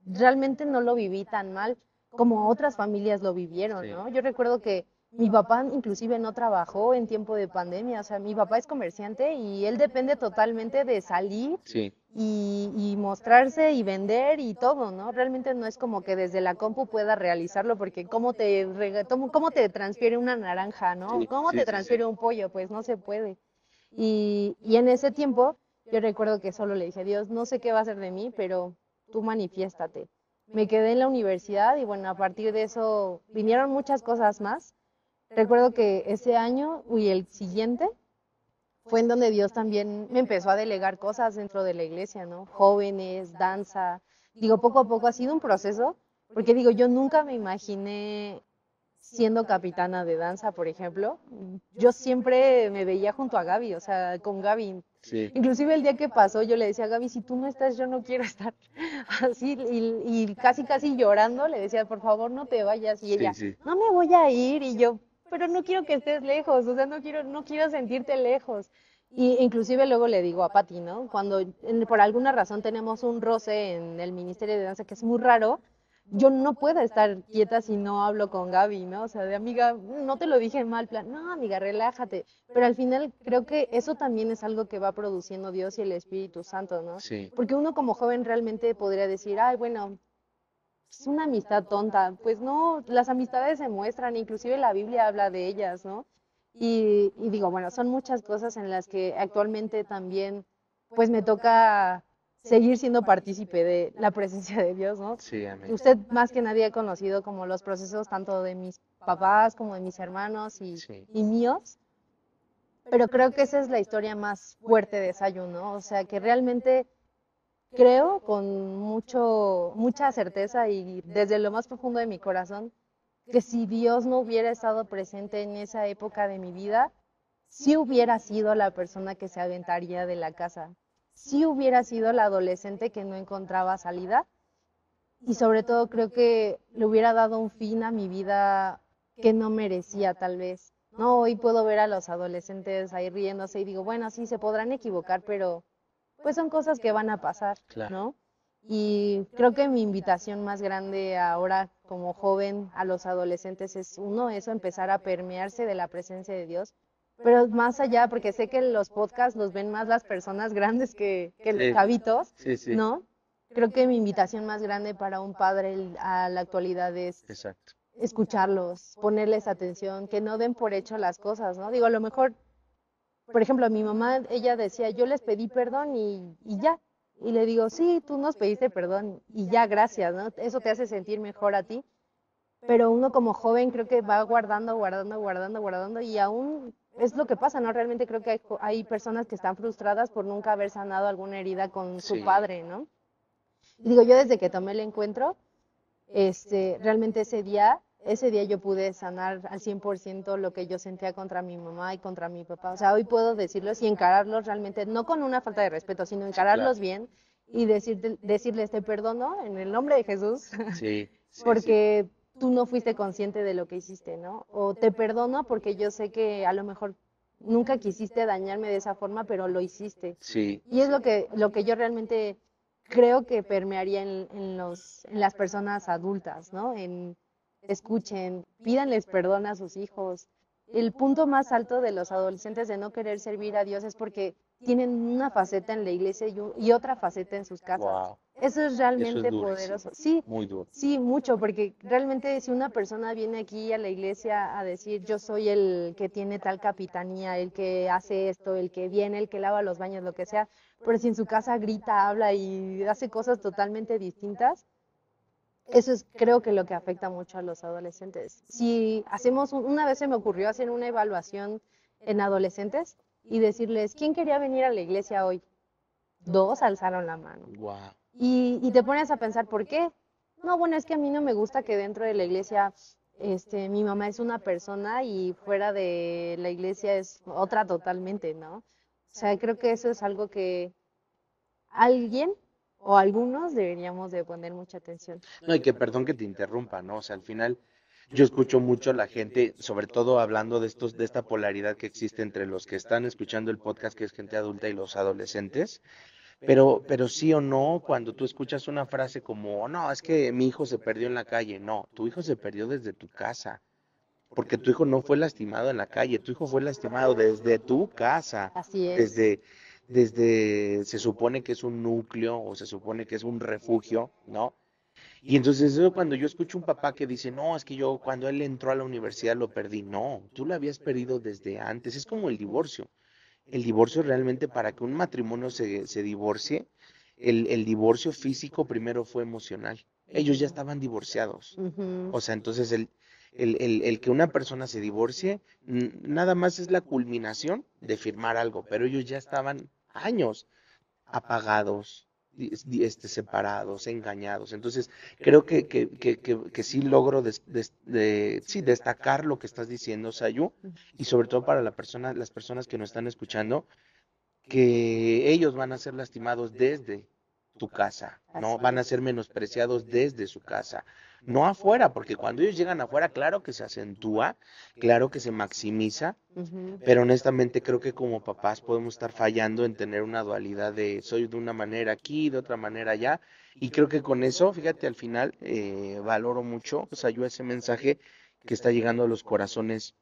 realmente no lo viví tan mal como otras familias lo vivieron, Sí. ¿no? Yo recuerdo que mi papá inclusive no trabajó en tiempo de pandemia, o sea, mi papá es comerciante y él depende totalmente de salir Sí. y mostrarse y vender y todo, ¿no? Realmente no es como que desde la compu pueda realizarlo porque cómo te transfiere una naranja, ¿no? Sí, ¿Cómo sí, te sí, sí. transfiere un pollo? Pues no se puede. Y en ese tiempo yo recuerdo que solo le dije, Dios, no sé qué va a hacer de mí, pero tú manifiéstate. Me quedé en la universidad y bueno, a partir de eso vinieron muchas cosas más. Recuerdo que ese año y el siguiente fue en donde Dios también me empezó a delegar cosas dentro de la iglesia, ¿no? Jóvenes, danza. Digo, poco a poco ha sido un proceso, porque digo, yo nunca me imaginé siendo capitana de danza, por ejemplo. Yo siempre me veía junto a Gaby, o sea, con Gaby. Sí. Inclusive el día que pasó, yo le decía a Gaby, si tú no estás, yo no quiero estar. Así, y casi, casi llorando, le decía, por favor, no te vayas. Y Sí, ella, sí. no me voy a ir. Y yo, pero no quiero que estés lejos, o sea, no quiero sentirte lejos. Y inclusive luego le digo a Pati, ¿no? Cuando por alguna razón tenemos un roce en el Ministerio de Danza que es muy raro, yo no puedo estar quieta si no hablo con Gaby, ¿no? O sea, de amiga, no te lo dije en mal plan, no, amiga, relájate. Pero al final creo que eso también es algo que va produciendo Dios y el Espíritu Santo, ¿no? Sí. Porque uno como joven realmente podría decir, ay, bueno, es una amistad tonta. Pues no, las amistades se muestran, inclusive la Biblia habla de ellas, ¿no? Y digo, bueno, son muchas cosas en las que actualmente también, pues me toca seguir siendo partícipe de la presencia de Dios, ¿no? Sí, amén. Usted más que nadie ha conocido como los procesos tanto de mis papás como de mis hermanos Sí. y míos, pero creo que esa es la historia más fuerte de Sayu, ¿no? O sea, que realmente creo con mucha certeza y desde lo más profundo de mi corazón que si Dios no hubiera estado presente en esa época de mi vida, sí hubiera sido la persona que se aventaría de la casa, sí hubiera sido la adolescente que no encontraba salida y sobre todo creo que le hubiera dado un fin a mi vida que no merecía tal vez. No, hoy puedo ver a los adolescentes ahí riéndose y digo, bueno, sí, se podrán equivocar, pero pues son cosas que van a pasar, Claro. ¿no? Y creo que mi invitación más grande ahora como joven a los adolescentes es uno, eso, empezar a permearse de la presencia de Dios, pero más allá, porque sé que los podcasts los ven más las personas grandes que los Sí. chavitos, Sí, sí. ¿no? Creo que mi invitación más grande para un padre a la actualidad es Exacto. escucharlos, ponerles atención, que no den por hecho las cosas, ¿no? Digo, a lo mejor por ejemplo, a mi mamá, ella decía, yo les pedí perdón y ya. Y le digo, sí, tú nos pediste perdón y ya, gracias, ¿no? Eso te hace sentir mejor a ti. Pero uno como joven creo que va guardando y aún es lo que pasa, ¿no? Realmente creo que hay personas que están frustradas por nunca haber sanado alguna herida con su Sí. padre, ¿no? Y digo, yo desde que tomé el encuentro, realmente ese día yo pude sanar al 100% lo que yo sentía contra mi mamá y contra mi papá. O sea, hoy puedo decirlos y encararlos realmente, no con una falta de respeto, sino Sí, claro. encararlos bien y decirles te perdono en el nombre de Jesús, Sí, sí, sí. porque tú no fuiste consciente de lo que hiciste, ¿no? O te perdono porque yo sé que a lo mejor nunca quisiste dañarme de esa forma, pero lo hiciste. Sí. Y es lo que yo realmente creo que permearía en las personas adultas, ¿no? Escuchen, pídanles perdón a sus hijos. El punto más alto de los adolescentes de no querer servir a Dios es porque tienen una faceta en la iglesia y otra faceta en sus casas. Wow, Eso es eso es realmente durísimo, poderoso. Sí, muy duro. sí, mucho, porque realmente si una persona viene aquí a la iglesia a decir yo soy el que tiene tal capitanía, el que hace esto, el que viene, el que lava los baños, lo que sea, pero si en su casa grita, habla y hace cosas totalmente distintas, eso es creo que lo que afecta mucho a los adolescentes. Si hacemos, una vez se me ocurrió hacer una evaluación en adolescentes y decirles, ¿quién quería venir a la iglesia hoy? 2 alzaron la mano. Wow, Y te pones a pensar, ¿por qué? No, bueno, es que a mí no me gusta que dentro de la iglesia, mi mamá es una persona y fuera de la iglesia es otra totalmente, ¿no? O sea, creo que eso es algo que alguien o algunos deberíamos de poner mucha atención. no, y que perdón que te interrumpa, ¿no? O sea, al final yo escucho mucho a la gente, sobre todo hablando de estos, de esta polaridad que existe entre los que están escuchando el podcast, que es gente adulta, y los adolescentes. Pero sí o no, cuando tú escuchas una frase como, no, es que mi hijo se perdió en la calle, no, tu hijo se perdió desde tu casa, porque tu hijo no fue lastimado en la calle, tu hijo fue lastimado desde tu casa, Así es. desde, desde, se supone que es un núcleo o se supone que es un refugio, ¿no? Y entonces eso cuando yo escucho un papá que dice, no, es que yo cuando él entró a la universidad lo perdí, no, tú lo habías perdido desde antes, es como el divorcio. El divorcio realmente para que un matrimonio se divorcie, el divorcio físico primero fue emocional. Ellos ya estaban divorciados. Ujú. O sea, entonces el que una persona se divorcie, nada más es la culminación de firmar algo, pero ellos ya estaban años apagados, separados, engañados. Entonces, creo que sí logro sí, destacar lo que estás diciendo, Sayu, y sobre todo para las personas que nos están escuchando, que ellos van a ser lastimados desde tu casa, ¿no? Así Van a es. ser menospreciados desde su casa, no afuera, porque cuando ellos llegan afuera, claro que se acentúa, claro que se maximiza, Ujú. pero honestamente creo que como papás podemos estar fallando en tener una dualidad de soy de una manera aquí, de otra manera allá, y creo que con eso, fíjate, al final valoro mucho, o sea, yo ese mensaje que está llegando a los corazones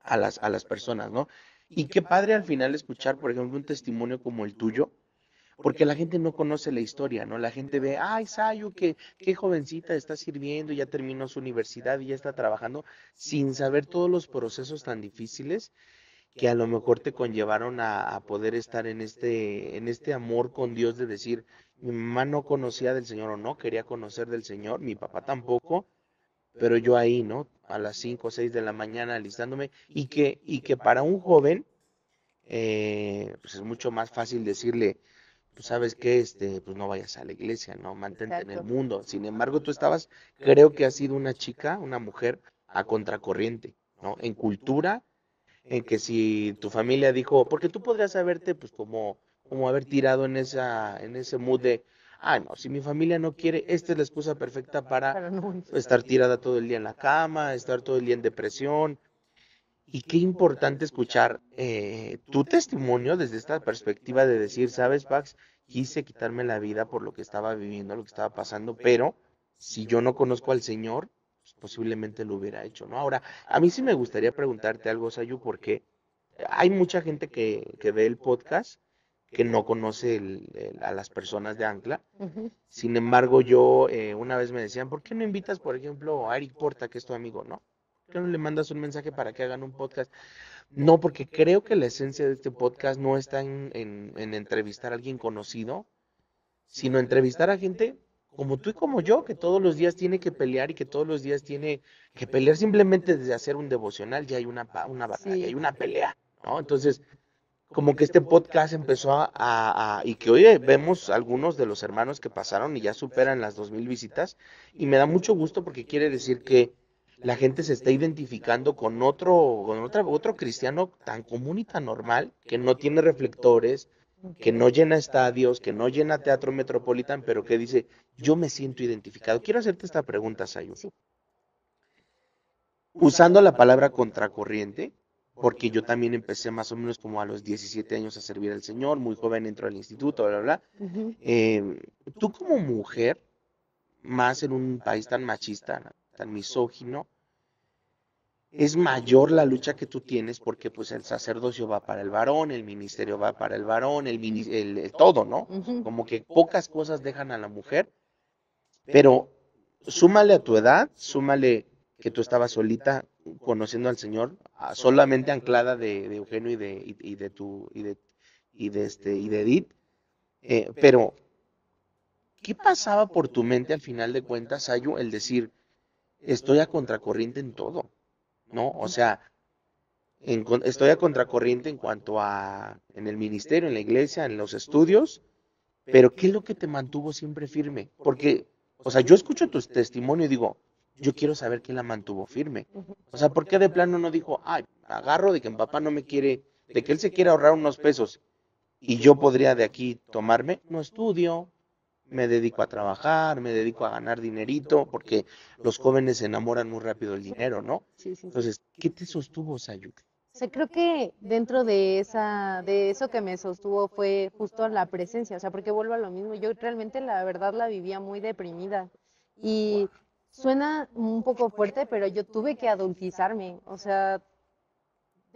a las personas, ¿no? Y qué padre al final escuchar, por ejemplo, un testimonio como el tuyo, porque la gente no conoce la historia, ¿no? La gente ve, ay, Sayu, qué jovencita está sirviendo, ya terminó su universidad y ya está trabajando, sin saber todos los procesos tan difíciles que a lo mejor te conllevaron a poder estar en este amor con Dios de decir, mi mamá no conocía del Señor o no quería conocer del Señor, mi papá tampoco, pero yo ahí, ¿no? A las 5 o 6 de la mañana alistándome y que para un joven, pues es mucho más fácil decirle, pues sabes qué, pues no vayas a la iglesia, ¿no? Mantente en el Exacto. mundo. Sin embargo, tú estabas, creo que has sido una chica, una mujer a contracorriente, ¿no? En cultura, en que si tu familia dijo, porque tú podrías haberte, pues como haber tirado en ese mood de, ah, no, si mi familia no quiere, esta es la excusa perfecta para Pero no. estar tirada todo el día en la cama, estar todo el día en depresión. Y qué importante escuchar tu testimonio desde esta perspectiva de decir, sabes, Pax, quise quitarme la vida por lo que estaba viviendo, lo que estaba pasando, pero si yo no conozco al Señor, pues posiblemente lo hubiera hecho, ¿no? Ahora, a mí sí me gustaría preguntarte algo, Sayu, porque hay mucha gente que ve el podcast que no conoce a las personas de Ancla. Ujú. Sin embargo, yo una vez me decían, ¿por qué no invitas, por ejemplo, a Eric Porta, que es tu amigo, ¿no? ¿Por qué no le mandas un mensaje para que hagan un podcast? No, porque creo que la esencia de este podcast no está en entrevistar a alguien conocido, sino entrevistar a gente como tú y como yo, que todos los días tiene que pelear y que todos los días tiene que pelear simplemente desde hacer un devocional, ya hay una batalla, hay Sí. una pelea, ¿no? Entonces, como que este podcast empezó y que hoy vemos algunos de los hermanos que pasaron y ya superan las 2000 visitas, y me da mucho gusto porque quiere decir que la gente se está identificando otro cristiano tan común y tan normal, que no tiene reflectores, que no llena estadios, que no llena Teatro Metropolitan, pero que dice, yo me siento identificado. Quiero hacerte esta pregunta, Sayu. Sí. Usando la palabra contracorriente, porque yo también empecé más o menos como a los 17 años a servir al Señor, muy joven entro al instituto, bla, bla, bla. Ujú. Tú como mujer, más en un país tan machista, tan misógino, es mayor la lucha que tú tienes porque pues el sacerdocio va para el varón, el ministerio va para el varón, el todo, ¿no? Ujú. Como que pocas cosas dejan a la mujer, pero súmale a tu edad, súmale que tú estabas solita conociendo al Señor, solamente anclada de Eugenio y de Edith, pero ¿qué pasaba por tu mente al final de cuentas, Ayu, el decir, estoy a contracorriente en todo, ¿no? O sea, estoy a contracorriente en cuanto a, en el ministerio, en la iglesia, en los estudios, pero ¿qué es lo que te mantuvo siempre firme? Porque, o sea, yo escucho tu testimonio y digo, yo quiero saber qué la mantuvo firme. Ujú. O sea, ¿por qué de plano no dijo, ay, agarro de que mi papá no me quiere, de que él se quiere ahorrar unos pesos y yo podría de aquí tomarme? No estudio, me dedico a trabajar, me dedico a ganar dinerito, porque los jóvenes se enamoran muy rápido del dinero, ¿no? Sí, sí, sí. Entonces, ¿qué te sostuvo, Sayuk? O sea, creo que dentro de de eso que me sostuvo fue justo la presencia, o sea, porque vuelvo a lo mismo, yo realmente la verdad la vivía muy deprimida y suena un poco fuerte, pero yo tuve que adultizarme, o sea,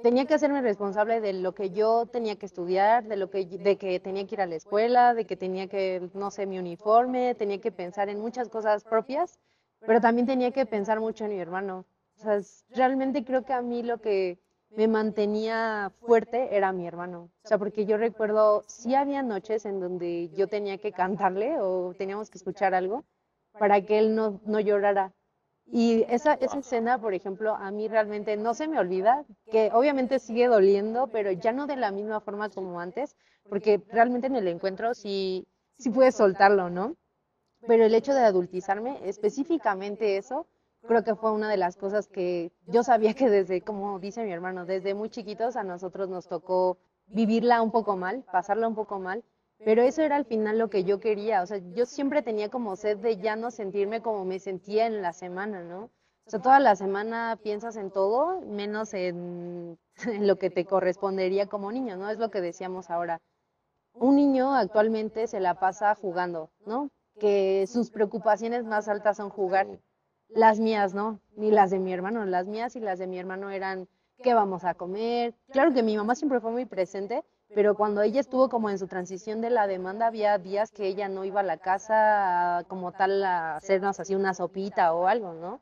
tenía que hacerme responsable de lo que yo tenía que estudiar, de que tenía que ir a la escuela, de que tenía que, no sé, mi uniforme, tenía que pensar en muchas cosas propias, pero también tenía que pensar mucho en mi hermano. O sea, realmente creo que a mí lo que me mantenía fuerte era mi hermano. O sea, porque yo recuerdo, sí había noches en donde yo tenía que cantarle o teníamos que escuchar algo para que él no llorara. Y esa escena, por ejemplo, a mí realmente no se me olvida, que obviamente sigue doliendo, pero ya no de la misma forma como antes, porque realmente en el encuentro sí puedes soltarlo, ¿no? Pero el hecho de adultizarme, específicamente eso, creo que fue una de las cosas que yo sabía que desde, como dice mi hermano, desde muy chiquitos a nosotros nos tocó vivirla un poco mal, pasarla un poco mal, pero eso era al final lo que yo quería, o sea, yo siempre tenía como sed de ya no sentirme como me sentía en la semana, ¿no? O sea, toda la semana piensas en todo, menos en lo que te correspondería como niño, ¿no? Es lo que decíamos ahora. Un niño actualmente se la pasa jugando, ¿no? Que sus preocupaciones más altas son jugar. Las mías no, ni las de mi hermano. Las mías y las de mi hermano eran qué vamos a comer. Claro que mi mamá siempre fue muy presente, pero cuando ella estuvo como en su transición de la demanda, había días que ella no iba a la casa como tal a hacernos así una sopita o algo, ¿no?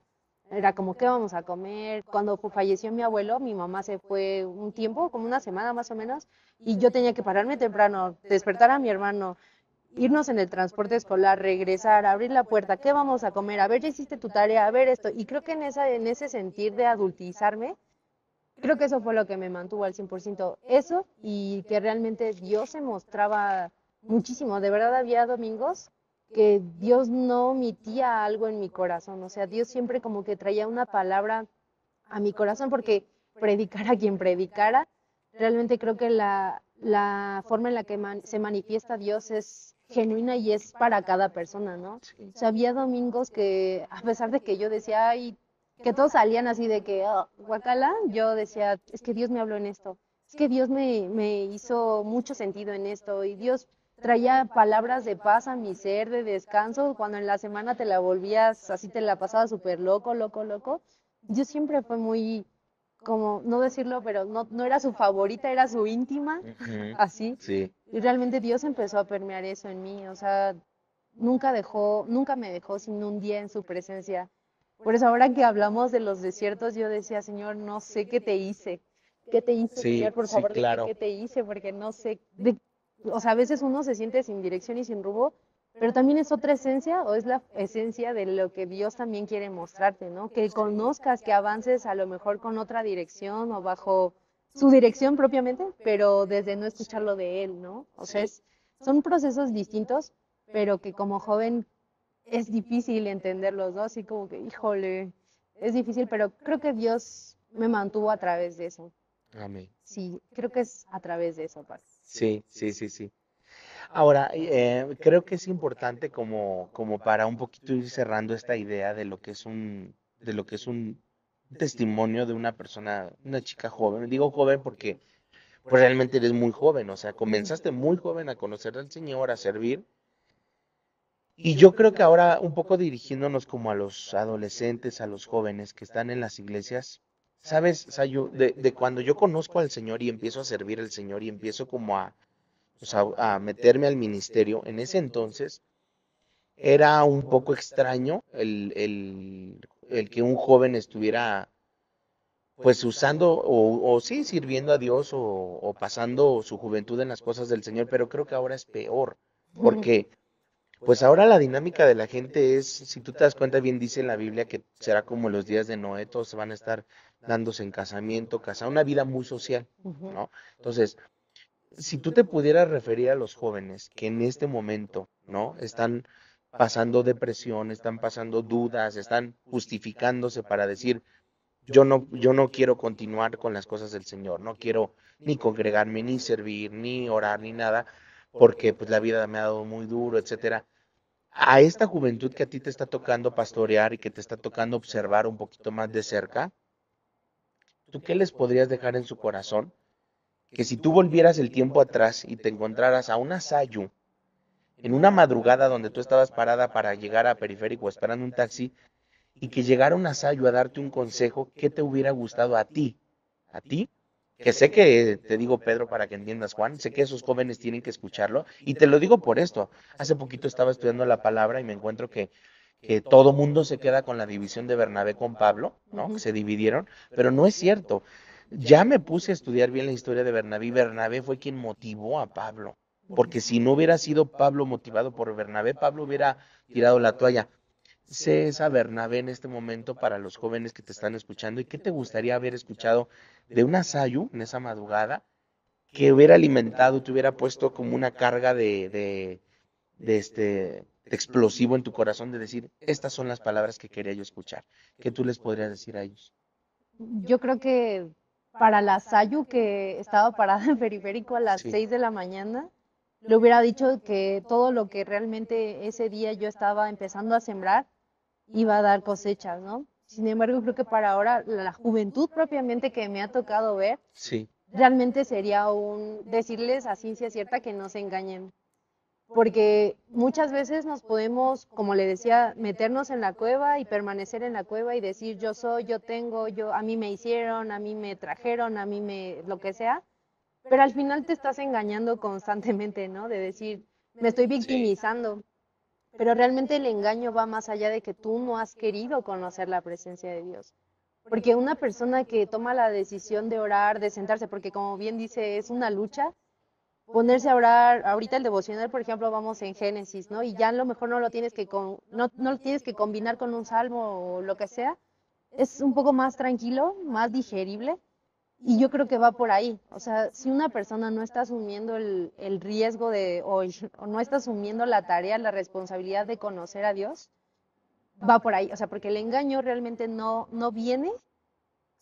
Era como, ¿qué vamos a comer? Cuando falleció mi abuelo, mi mamá se fue un tiempo, como una semana más o menos, y yo tenía que pararme temprano, despertar a mi hermano, irnos en el transporte escolar, regresar, abrir la puerta, ¿qué vamos a comer? A ver, ya hiciste tu tarea, a ver esto. Y creo que en ese sentir de adultizarme, creo que eso fue lo que me mantuvo al 100%. Eso y que realmente Dios se mostraba muchísimo. De verdad había domingos que Dios no omitía algo en mi corazón. O sea, Dios siempre como que traía una palabra a mi corazón porque predicara quien predicara. Realmente creo que la forma en la que se manifiesta Dios es genuina y es para cada persona, ¿no? Sí. O sea, había domingos que, a pesar de que yo decía, ay, que todos salían así de que, "Oh, guacala", yo decía, es que Dios me habló en esto, es que Dios me hizo mucho sentido en esto y Dios traía palabras de paz a mi ser, de descanso, cuando en la semana te la volvías, así te la pasabas súper loco, loco, loco. Dios siempre fue muy, como, no decirlo, pero no era su favorita, era su íntima, Ujú. así. Sí, Y realmente Dios empezó a permear eso en mí, o sea, nunca me dejó sin un día en su presencia. Por eso ahora que hablamos de los desiertos, yo decía, Señor, no sé qué te hice. ¿Qué te hice, sí, Señor? Por sí, favor, dime claro. qué te hice, porque no sé. O sea, a veces uno se siente sin dirección y sin rumbo, pero también es otra esencia o es la esencia de lo que Dios también quiere mostrarte, ¿no? Que conozcas, que avances a lo mejor con otra dirección o bajo su dirección propiamente, pero desde no escucharlo de Él, ¿no? O sea, son procesos distintos, pero que como joven es difícil entenderlos, ¿no? Así como que, híjole, es difícil, pero creo que Dios me mantuvo a través de eso. Amén. Sí, creo que es a través de eso, Pax. Sí, sí, sí, sí. Ahora, creo que es importante como para un poquito ir cerrando esta idea de lo que es de lo que es un testimonio de una persona, una chica joven. Digo joven porque pues realmente eres muy joven, o sea, comenzaste muy joven a conocer al Señor, a servir. Y yo creo que ahora un poco dirigiéndonos como a los adolescentes, a los jóvenes que están en las iglesias, sabes, Sayu, de cuando yo conozco al Señor y empiezo a servir al Señor y empiezo como pues, a meterme al ministerio, en ese entonces era un poco extraño el que un joven estuviera pues usando o sí sirviendo a Dios o pasando su juventud en las cosas del Señor, pero creo que ahora es peor, porque pues ahora la dinámica de la gente es, si tú te das cuenta, bien dice en la Biblia que será como los días de Noé, todos se van a estar dándose en casamiento, casa, una vida muy social, ¿no? Entonces, si tú te pudieras referir a los jóvenes que en este momento, ¿no? Están pasando depresión, están pasando dudas, están justificándose para decir, yo no quiero continuar con las cosas del Señor, no quiero ni congregarme, ni servir, ni orar, ni nada, porque pues la vida me ha dado muy duro, etcétera. A esta juventud que a ti te está tocando pastorear y que te está tocando observar un poquito más de cerca, ¿tú qué les podrías dejar en su corazón? Que si tú volvieras el tiempo atrás y te encontraras a una Sayu en una madrugada donde tú estabas parada para llegar a Periférico esperando un taxi y que llegara una Sayu a darte un consejo, ¿qué te hubiera gustado a ti? ¿A ti? Que sé que te digo Pedro para que entiendas Juan, sé que esos jóvenes tienen que escucharlo y te lo digo por esto. Hace poquito estaba estudiando la palabra y me encuentro que todo mundo se queda con la división de Bernabé con Pablo, ¿no? Que se dividieron, pero no es cierto. Ya me puse a estudiar bien la historia de Bernabé y Bernabé fue quien motivó a Pablo, porque si no hubiera sido Pablo motivado por Bernabé, Pablo hubiera tirado la toalla. Sé esa Bernabé en este momento para los jóvenes que te están escuchando y qué te gustaría haber escuchado de una Sayu en esa madrugada que hubiera alimentado, te hubiera puesto como una carga de explosivo en tu corazón de decir, estas son las palabras que quería yo escuchar. ¿Qué tú les podrías decir a ellos? Yo creo que para la Sayu que estaba parada en periférico a las Sí, 6 de la mañana, le hubiera dicho que todo lo que realmente ese día yo estaba empezando a sembrar iba a dar cosechas, ¿no? Sin embargo, creo que para ahora la juventud propiamente que me ha tocado ver, sí, realmente sería un decirles a ciencia cierta que no se engañen, porque muchas veces nos podemos, como le decía, meternos en la cueva y permanecer en la cueva y decir yo soy, yo tengo, yo a mí me hicieron, a mí me trajeron, a mí me lo que sea, pero al final te estás engañando constantemente, ¿no? De decir, me estoy sí, victimizando, pero realmente el engaño va más allá de que tú no has querido conocer la presencia de Dios. Porque una persona que toma la decisión de orar, de sentarse, porque como bien dice, es una lucha, ponerse a orar, ahorita el devocional, por ejemplo, vamos en Génesis, ¿no? Y ya a lo mejor no lo tienes que no lo tienes que combinar con un salmo o lo que sea. Es un poco más tranquilo, más digerible, y yo creo que va por ahí. O sea, si una persona no está asumiendo el riesgo o no está asumiendo la tarea, la responsabilidad de conocer a Dios, va por ahí. O sea, porque el engaño realmente no viene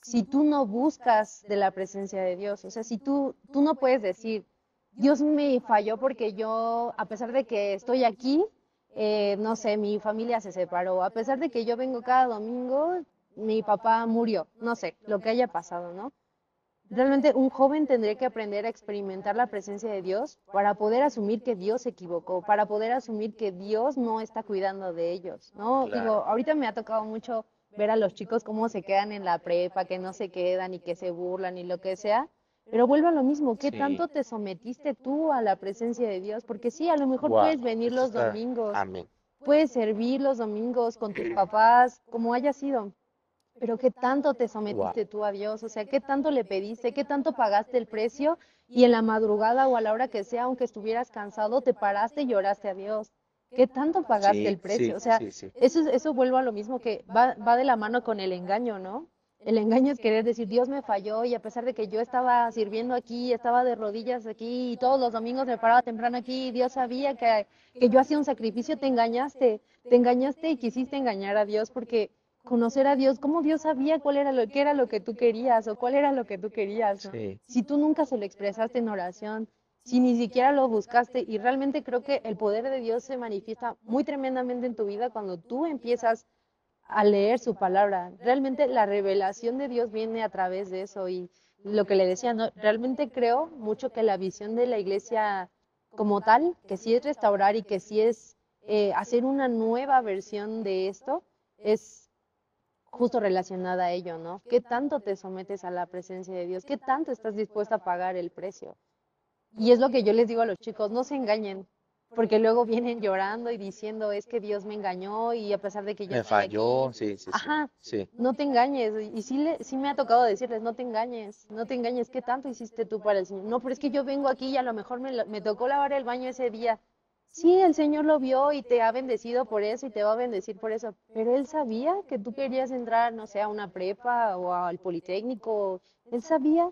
si tú no buscas de la presencia de Dios. O sea, si tú no puedes decir, Dios me falló porque yo, a pesar de que estoy aquí, no sé, mi familia se separó, a pesar de que yo vengo cada domingo, mi papá murió, no sé, lo que haya pasado, ¿no? Realmente un joven tendría que aprender a experimentar la presencia de Dios para poder asumir que Dios se equivocó, para poder asumir que Dios no está cuidando de ellos, ¿no? Digo, claro, ahorita me ha tocado mucho ver a los chicos cómo se quedan en la prepa, que no se quedan y que se burlan y lo que sea, pero vuelvo a lo mismo, ¿qué sí. tanto te sometiste tú a la presencia de Dios? Porque sí, a lo mejor Wow, puedes venir esto los está, domingos, amén. puedes servir los domingos con tus papás, como haya sido, pero ¿qué tanto te Wow, sometiste tú a Dios? O sea, ¿qué tanto le pediste? ¿Qué tanto pagaste el precio? Y en la madrugada o a la hora que sea, aunque estuvieras cansado, te paraste y lloraste a Dios. ¿Qué tanto pagaste sí, el precio? sí, O sea, sí, sí, eso vuelvo a lo mismo que va de la mano con el engaño, ¿no? El engaño es querer decir, Dios me falló y a pesar de que yo estaba sirviendo aquí, estaba de rodillas aquí y todos los domingos me paraba temprano aquí, Dios sabía que yo hacía un sacrificio, te engañaste y quisiste engañar a Dios porque conocer a Dios, cómo Dios sabía cuál era lo que era lo que tú querías o cuál era lo que tú querías, ¿no? sí, Si tú nunca se lo expresaste en oración, si ni siquiera lo buscaste y realmente creo que el poder de Dios se manifiesta muy tremendamente en tu vida cuando tú empiezas a leer su palabra. Realmente la revelación de Dios viene a través de eso y lo que le decía, ¿no? Realmente creo mucho que la visión de la iglesia como tal, que sí es restaurar y que sí es hacer una nueva versión de esto, es justo relacionada a ello, ¿no? ¿Qué tanto te sometes a la presencia de Dios? ¿Qué tanto estás dispuesta a pagar el precio? Y es lo que yo les digo a los chicos, no se engañen, porque luego vienen llorando y diciendo, es que Dios me engañó y a pesar de que yo Me estoy aquí, falló, sí, sí, sí, ajá, sí, no te engañes. Y sí me ha tocado decirles, no te engañes, no te engañes, ¿qué tanto hiciste tú para el Señor? No, pero es que yo vengo aquí y a lo mejor me tocó lavar el baño ese día. Sí, el Señor lo vio y te ha bendecido por eso y te va a bendecir por eso, pero Él sabía que tú querías entrar, no sé, a una prepa o al Politécnico, Él sabía.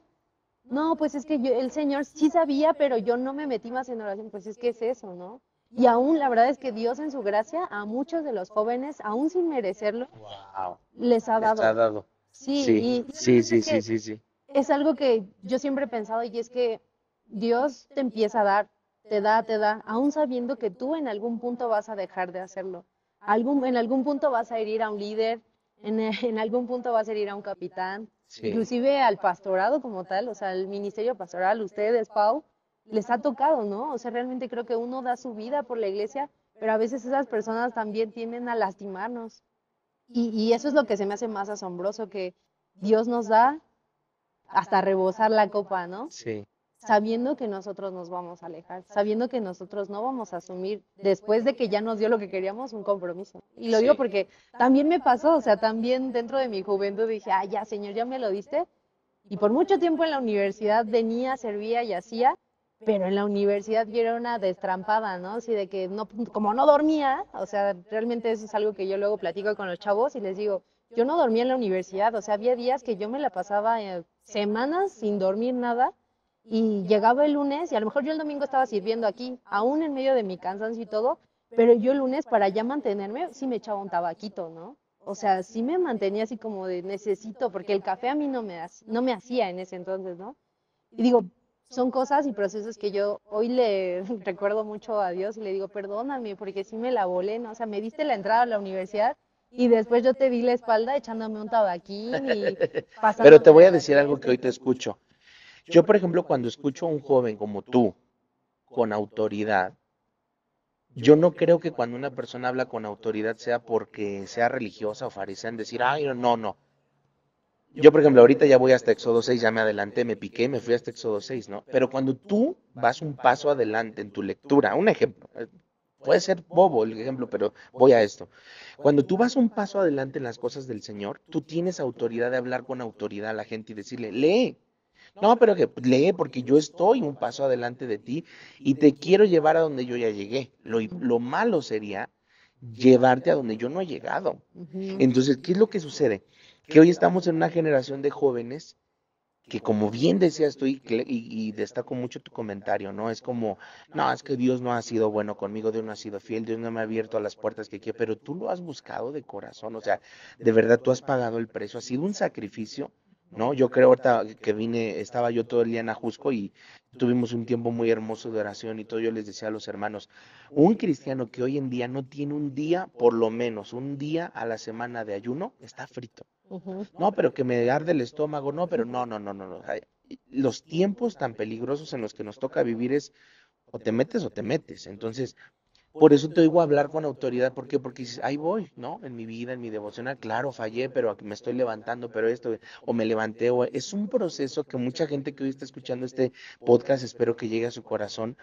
No, pues es que el Señor sí sabía, pero yo no me metí más en oración, pues es que es eso, ¿no? Y aún la verdad es que Dios en su gracia a muchos de los jóvenes, aún sin merecerlo, wow, les ha les ha dado. dado, Sí, sí, y la sí, verdad sí, es sí, que sí, sí, es algo que yo siempre he pensado y es que Dios te empieza a dar, te da, aún sabiendo que tú en algún punto vas a dejar de hacerlo. En algún punto vas a herir a un líder, en algún punto vas a herir a un capitán, sí, inclusive al pastorado como tal, o sea, el ministerio pastoral, ustedes, Pau, les ha tocado, ¿no? O sea, realmente creo que uno da su vida por la iglesia, pero a veces esas personas también tienden a lastimarnos. Y eso es lo que se me hace más asombroso, que Dios nos da hasta rebosar la copa, ¿no? sí, Sabiendo que nosotros nos vamos a alejar, sabiendo que nosotros no vamos a asumir, después de que ya nos dio lo que queríamos, un compromiso. Y lo digo sí, porque también me pasó, o sea, también dentro de mi juventud dije, ah, ya, Señor, ya me lo diste. Y por mucho tiempo en la universidad venía, servía y hacía, pero en la universidad yo era una destrampada, ¿no? Así de que no, como no dormía, o sea, realmente eso es algo que yo luego platico con los chavos y les digo, yo no dormía en la universidad, o sea, había días que yo me la pasaba semanas sin dormir nada y llegaba el lunes y a lo mejor yo el domingo estaba sirviendo aquí, aún en medio de mi cansancio y todo, pero yo el lunes para ya mantenerme sí me echaba un tabaquito, ¿no? O sea, sí me mantenía así como de necesito, porque el café a mí no me hacía en ese entonces, ¿no? Y digo, son cosas y procesos que yo hoy le recuerdo mucho a Dios y le digo, perdóname, porque sí me la volé, ¿no? O sea, me diste la entrada a la universidad y después yo te di la espalda echándome un tabaquín y pero te pasándome voy de a la decir algo que fiesta y hoy te todo. escucho. Yo, por ejemplo, cuando escucho a un joven como tú, con autoridad, yo no creo que cuando una persona habla con autoridad sea porque sea religiosa o farisea en decir, ay, no, no. Yo, por ejemplo, ahorita ya voy hasta Éxodo 6, ya me adelanté, me piqué, me fui hasta Éxodo 6, ¿no? Pero cuando tú vas un paso adelante en tu lectura, un ejemplo, puede ser bobo el ejemplo, pero voy a esto. Cuando tú vas un paso adelante en las cosas del Señor, tú tienes autoridad de hablar con autoridad a la gente y decirle, lee. No, pero que lee porque yo estoy un paso adelante de ti y te quiero llevar a donde yo ya llegué. Lo malo sería llevarte a donde yo no he llegado. Ujú. Entonces, ¿qué es lo que sucede? Que hoy estamos en una generación de jóvenes que, como bien decías tú, y destaco mucho tu comentario, ¿no? Es como, no, es que Dios no ha sido bueno conmigo, Dios no ha sido fiel, Dios no me ha abierto a las puertas que quiero, pero tú lo has buscado de corazón, o sea, de verdad tú has pagado el precio, ha sido un sacrificio, ¿no? Yo creo ahorita que vine, estaba yo todo el día en Ajusco y tuvimos un tiempo muy hermoso de oración y todo, yo les decía a los hermanos, un cristiano que hoy en día no tiene un día, por lo menos un día a la semana de ayuno, está frito. Ujú. No, pero que me arde el estómago, no, pero no, no, no, no, no. O sea, los tiempos tan peligrosos en los que nos toca vivir es o te metes o te metes. Entonces, por eso te oigo hablar con autoridad. ¿Por qué? Porque dices, ahí voy, ¿no? En mi vida, en mi devocional, claro, fallé, pero aquí me estoy levantando, pero esto, o me levanté, o es un proceso que mucha gente que hoy está escuchando este podcast, espero que llegue a su corazón,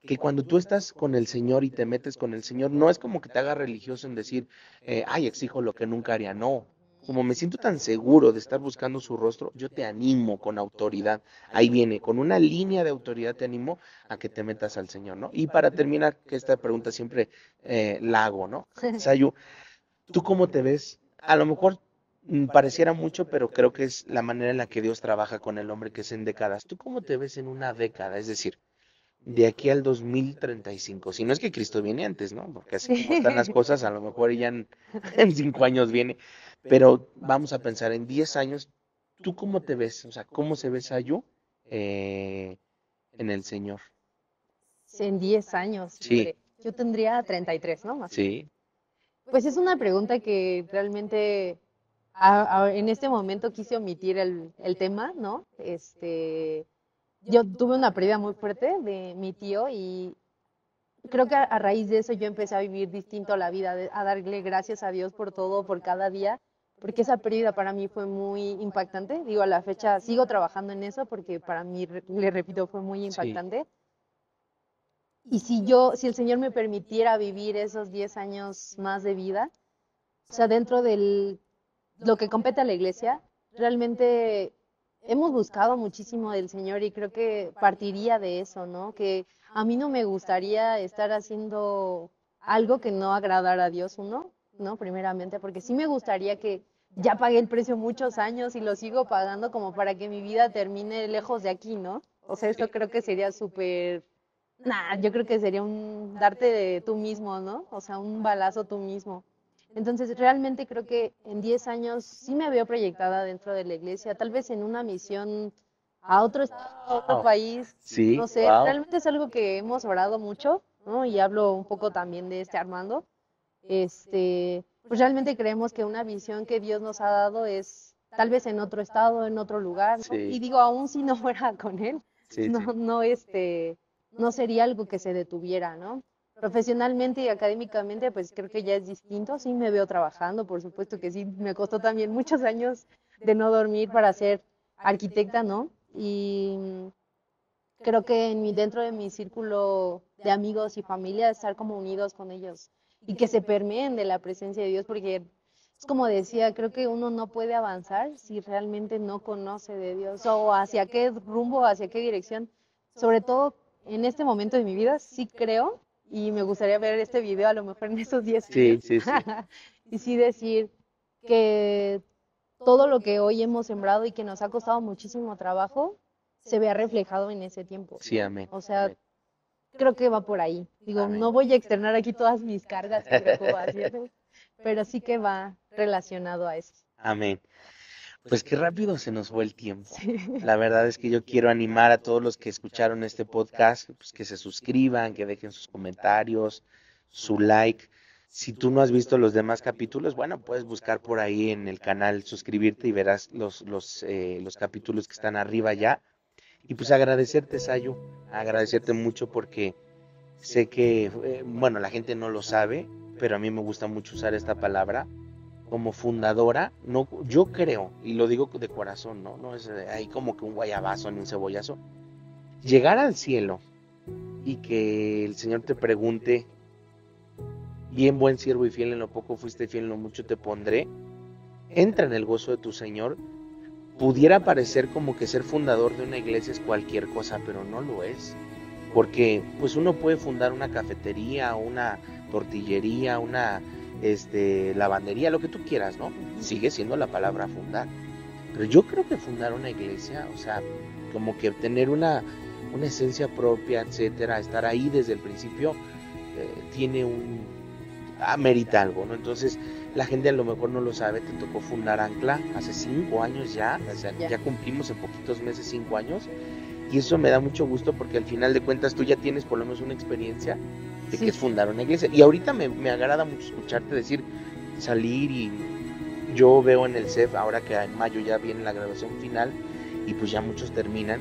que cuando tú estás con el Señor y te metes con el Señor, no es como que te haga religioso en decir, ay, exijo lo que nunca haría, no. Como me siento tan seguro de estar buscando su rostro, yo te animo con autoridad. Ahí viene, con una línea de autoridad te animo a que te metas al Señor, ¿no? Y para terminar, que esta pregunta siempre la hago, ¿no? Sayu, ¿tú cómo te ves? A lo mejor pareciera mucho, pero creo que es la manera en la que Dios trabaja con el hombre, que es en décadas. ¿Tú cómo te ves en una década? Es decir, de aquí al 2035. Si no es que Cristo viene antes, ¿no? Porque así como están las Sí. cosas, a lo mejor ya en 5 años viene. Pero vamos a pensar en 10 años, ¿tú cómo te ves? O sea, ¿cómo se ve Sayu eh, en el Señor? En 10 años, Sí, híjole, yo tendría 33, ¿no? Más o menos. sí, Pues es una pregunta que realmente en este momento quise omitir el tema, ¿no? Yo tuve una pérdida muy fuerte de mi tío y creo que a raíz de eso yo empecé a vivir distinto la vida, a darle gracias a Dios por todo, por cada día, porque esa pérdida para mí fue muy impactante. Digo, a la fecha sigo trabajando en eso porque para mí, le repito, fue muy Sí, impactante. Y si el Señor me permitiera vivir esos 10 años más de vida, o sea, dentro de lo que compete a la iglesia, realmente hemos buscado muchísimo del Señor y creo que partiría de eso, ¿no? Que a mí no me gustaría estar haciendo algo que no agradara a Dios, uno, ¿no? Primeramente, porque sí me gustaría que ya pagué el precio muchos años y lo sigo pagando como para que mi vida termine lejos de aquí, ¿no? O sea, eso creo que sería súper, nah, yo creo que sería un darte de tú mismo, ¿no? O sea, un balazo tú mismo. Entonces, realmente creo que en 10 años sí me veo proyectada dentro de la iglesia, tal vez en una misión a otro estado, a otro wow, país, sí, no sé, wow, realmente es algo que hemos orado mucho, ¿no? Y hablo un poco también de Armando. Pues realmente creemos que una visión que Dios nos ha dado es tal vez en otro estado, en otro lugar, ¿no? Y sí, digo, aún si no fuera con él, sí, no, sí, no, no sería algo que se detuviera, ¿no? Profesionalmente y académicamente, pues creo que ya es distinto. Sí me veo trabajando, por supuesto que sí. Me costó también muchos años de no dormir para ser arquitecta, ¿no? Y creo que dentro de mi círculo de amigos y familia, estar como unidos con ellos y que se permeen de la presencia de Dios, porque es como decía, creo que uno no puede avanzar si realmente no conoce de Dios o hacia qué rumbo, hacia qué dirección. Sobre todo en este momento de mi vida, sí creo, y me gustaría ver este video a lo mejor en esos 10 sí, años, sí, sí, y sí decir que todo lo que hoy hemos sembrado y que nos ha costado muchísimo trabajo, se vea reflejado en ese tiempo, sí, ¿no? amén, O sea, amén, creo que va por ahí. Digo, amén. no voy a externar aquí todas mis cargas y preocupaciones, pero sí que va relacionado a eso. Amén. Pues qué rápido se nos fue el tiempo. Sí. La verdad es que yo quiero animar a todos los que escucharon este podcast, pues que se suscriban, que dejen sus comentarios, su like. Si tú no has visto los demás capítulos, bueno, puedes buscar por ahí en el canal, suscribirte y verás los capítulos que están arriba ya. Y pues agradecerte, Sayu, agradecerte mucho porque sé que, bueno, la gente no lo sabe, pero a mí me gusta mucho usar esta palabra como fundadora. No, yo creo, y lo digo de corazón, no es ahí como que un guayabazo ni un cebollazo, llegar al cielo y que el Señor te pregunte, bien buen siervo y fiel en lo poco fuiste, fiel en lo mucho te pondré, entra en el gozo de tu Señor. Pudiera parecer como que ser fundador de una iglesia es cualquier cosa, pero no lo es. Porque pues uno puede fundar una cafetería, una tortillería, una lavandería, lo que tú quieras, ¿no? Sigue siendo la palabra fundar. Pero yo creo que fundar una iglesia, o sea, como que tener una esencia propia, etcétera, estar ahí desde el principio, tiene amerita algo, ¿no? Entonces, la gente a lo mejor no lo sabe, te tocó fundar Ancla hace 5 años ya, o sea, ya cumplimos en poquitos meses 5 años, y eso me da mucho gusto porque al final de cuentas tú ya tienes por lo menos una experiencia de Sí. que es fundar una iglesia. Y ahorita me agrada mucho escucharte decir, salir, y yo veo en el CEF, ahora que en mayo ya viene la graduación final, y pues ya muchos terminan.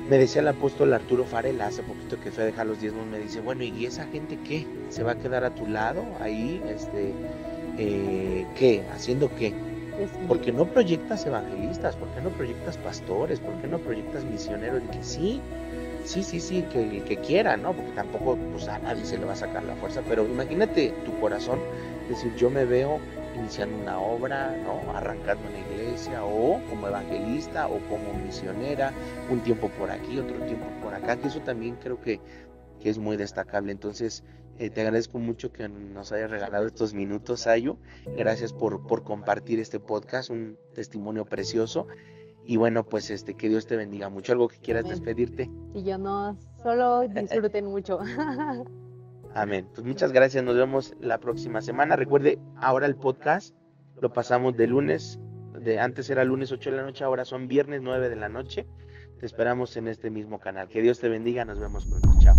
Me decía el apóstol Arturo Farela hace poquito que fue a dejar los diezmos, me dice, bueno, ¿y esa gente qué? ¿Se va a quedar a tu lado ahí? ¿Qué? ¿Haciendo qué? ¿Por qué no proyectas evangelistas? ¿Por qué no proyectas pastores? ¿Por qué no proyectas misioneros? Y que sí, que el que quiera, ¿no? Porque tampoco pues a nadie se le va a sacar la fuerza, pero imagínate tu corazón, decir, yo me veo iniciando una obra, ¿no? Arrancando una iglesia, o como evangelista, o como misionera, un tiempo por aquí, otro tiempo por acá, que eso también creo que es muy destacable. Entonces, te agradezco mucho que nos hayas regalado estos minutos, Ayu. Gracias por compartir este podcast, un testimonio precioso. Y bueno, pues que Dios te bendiga mucho. ¿Algo que quieras despedirte? Y yo no, solo disfruten mucho. Amén. Pues muchas gracias. Nos vemos la próxima semana. Recuerde, ahora el podcast lo pasamos de lunes. Antes era lunes 8 de la noche, ahora son viernes 9 de la noche. Te esperamos en este mismo canal. Que Dios te bendiga. Nos vemos pronto. Chao.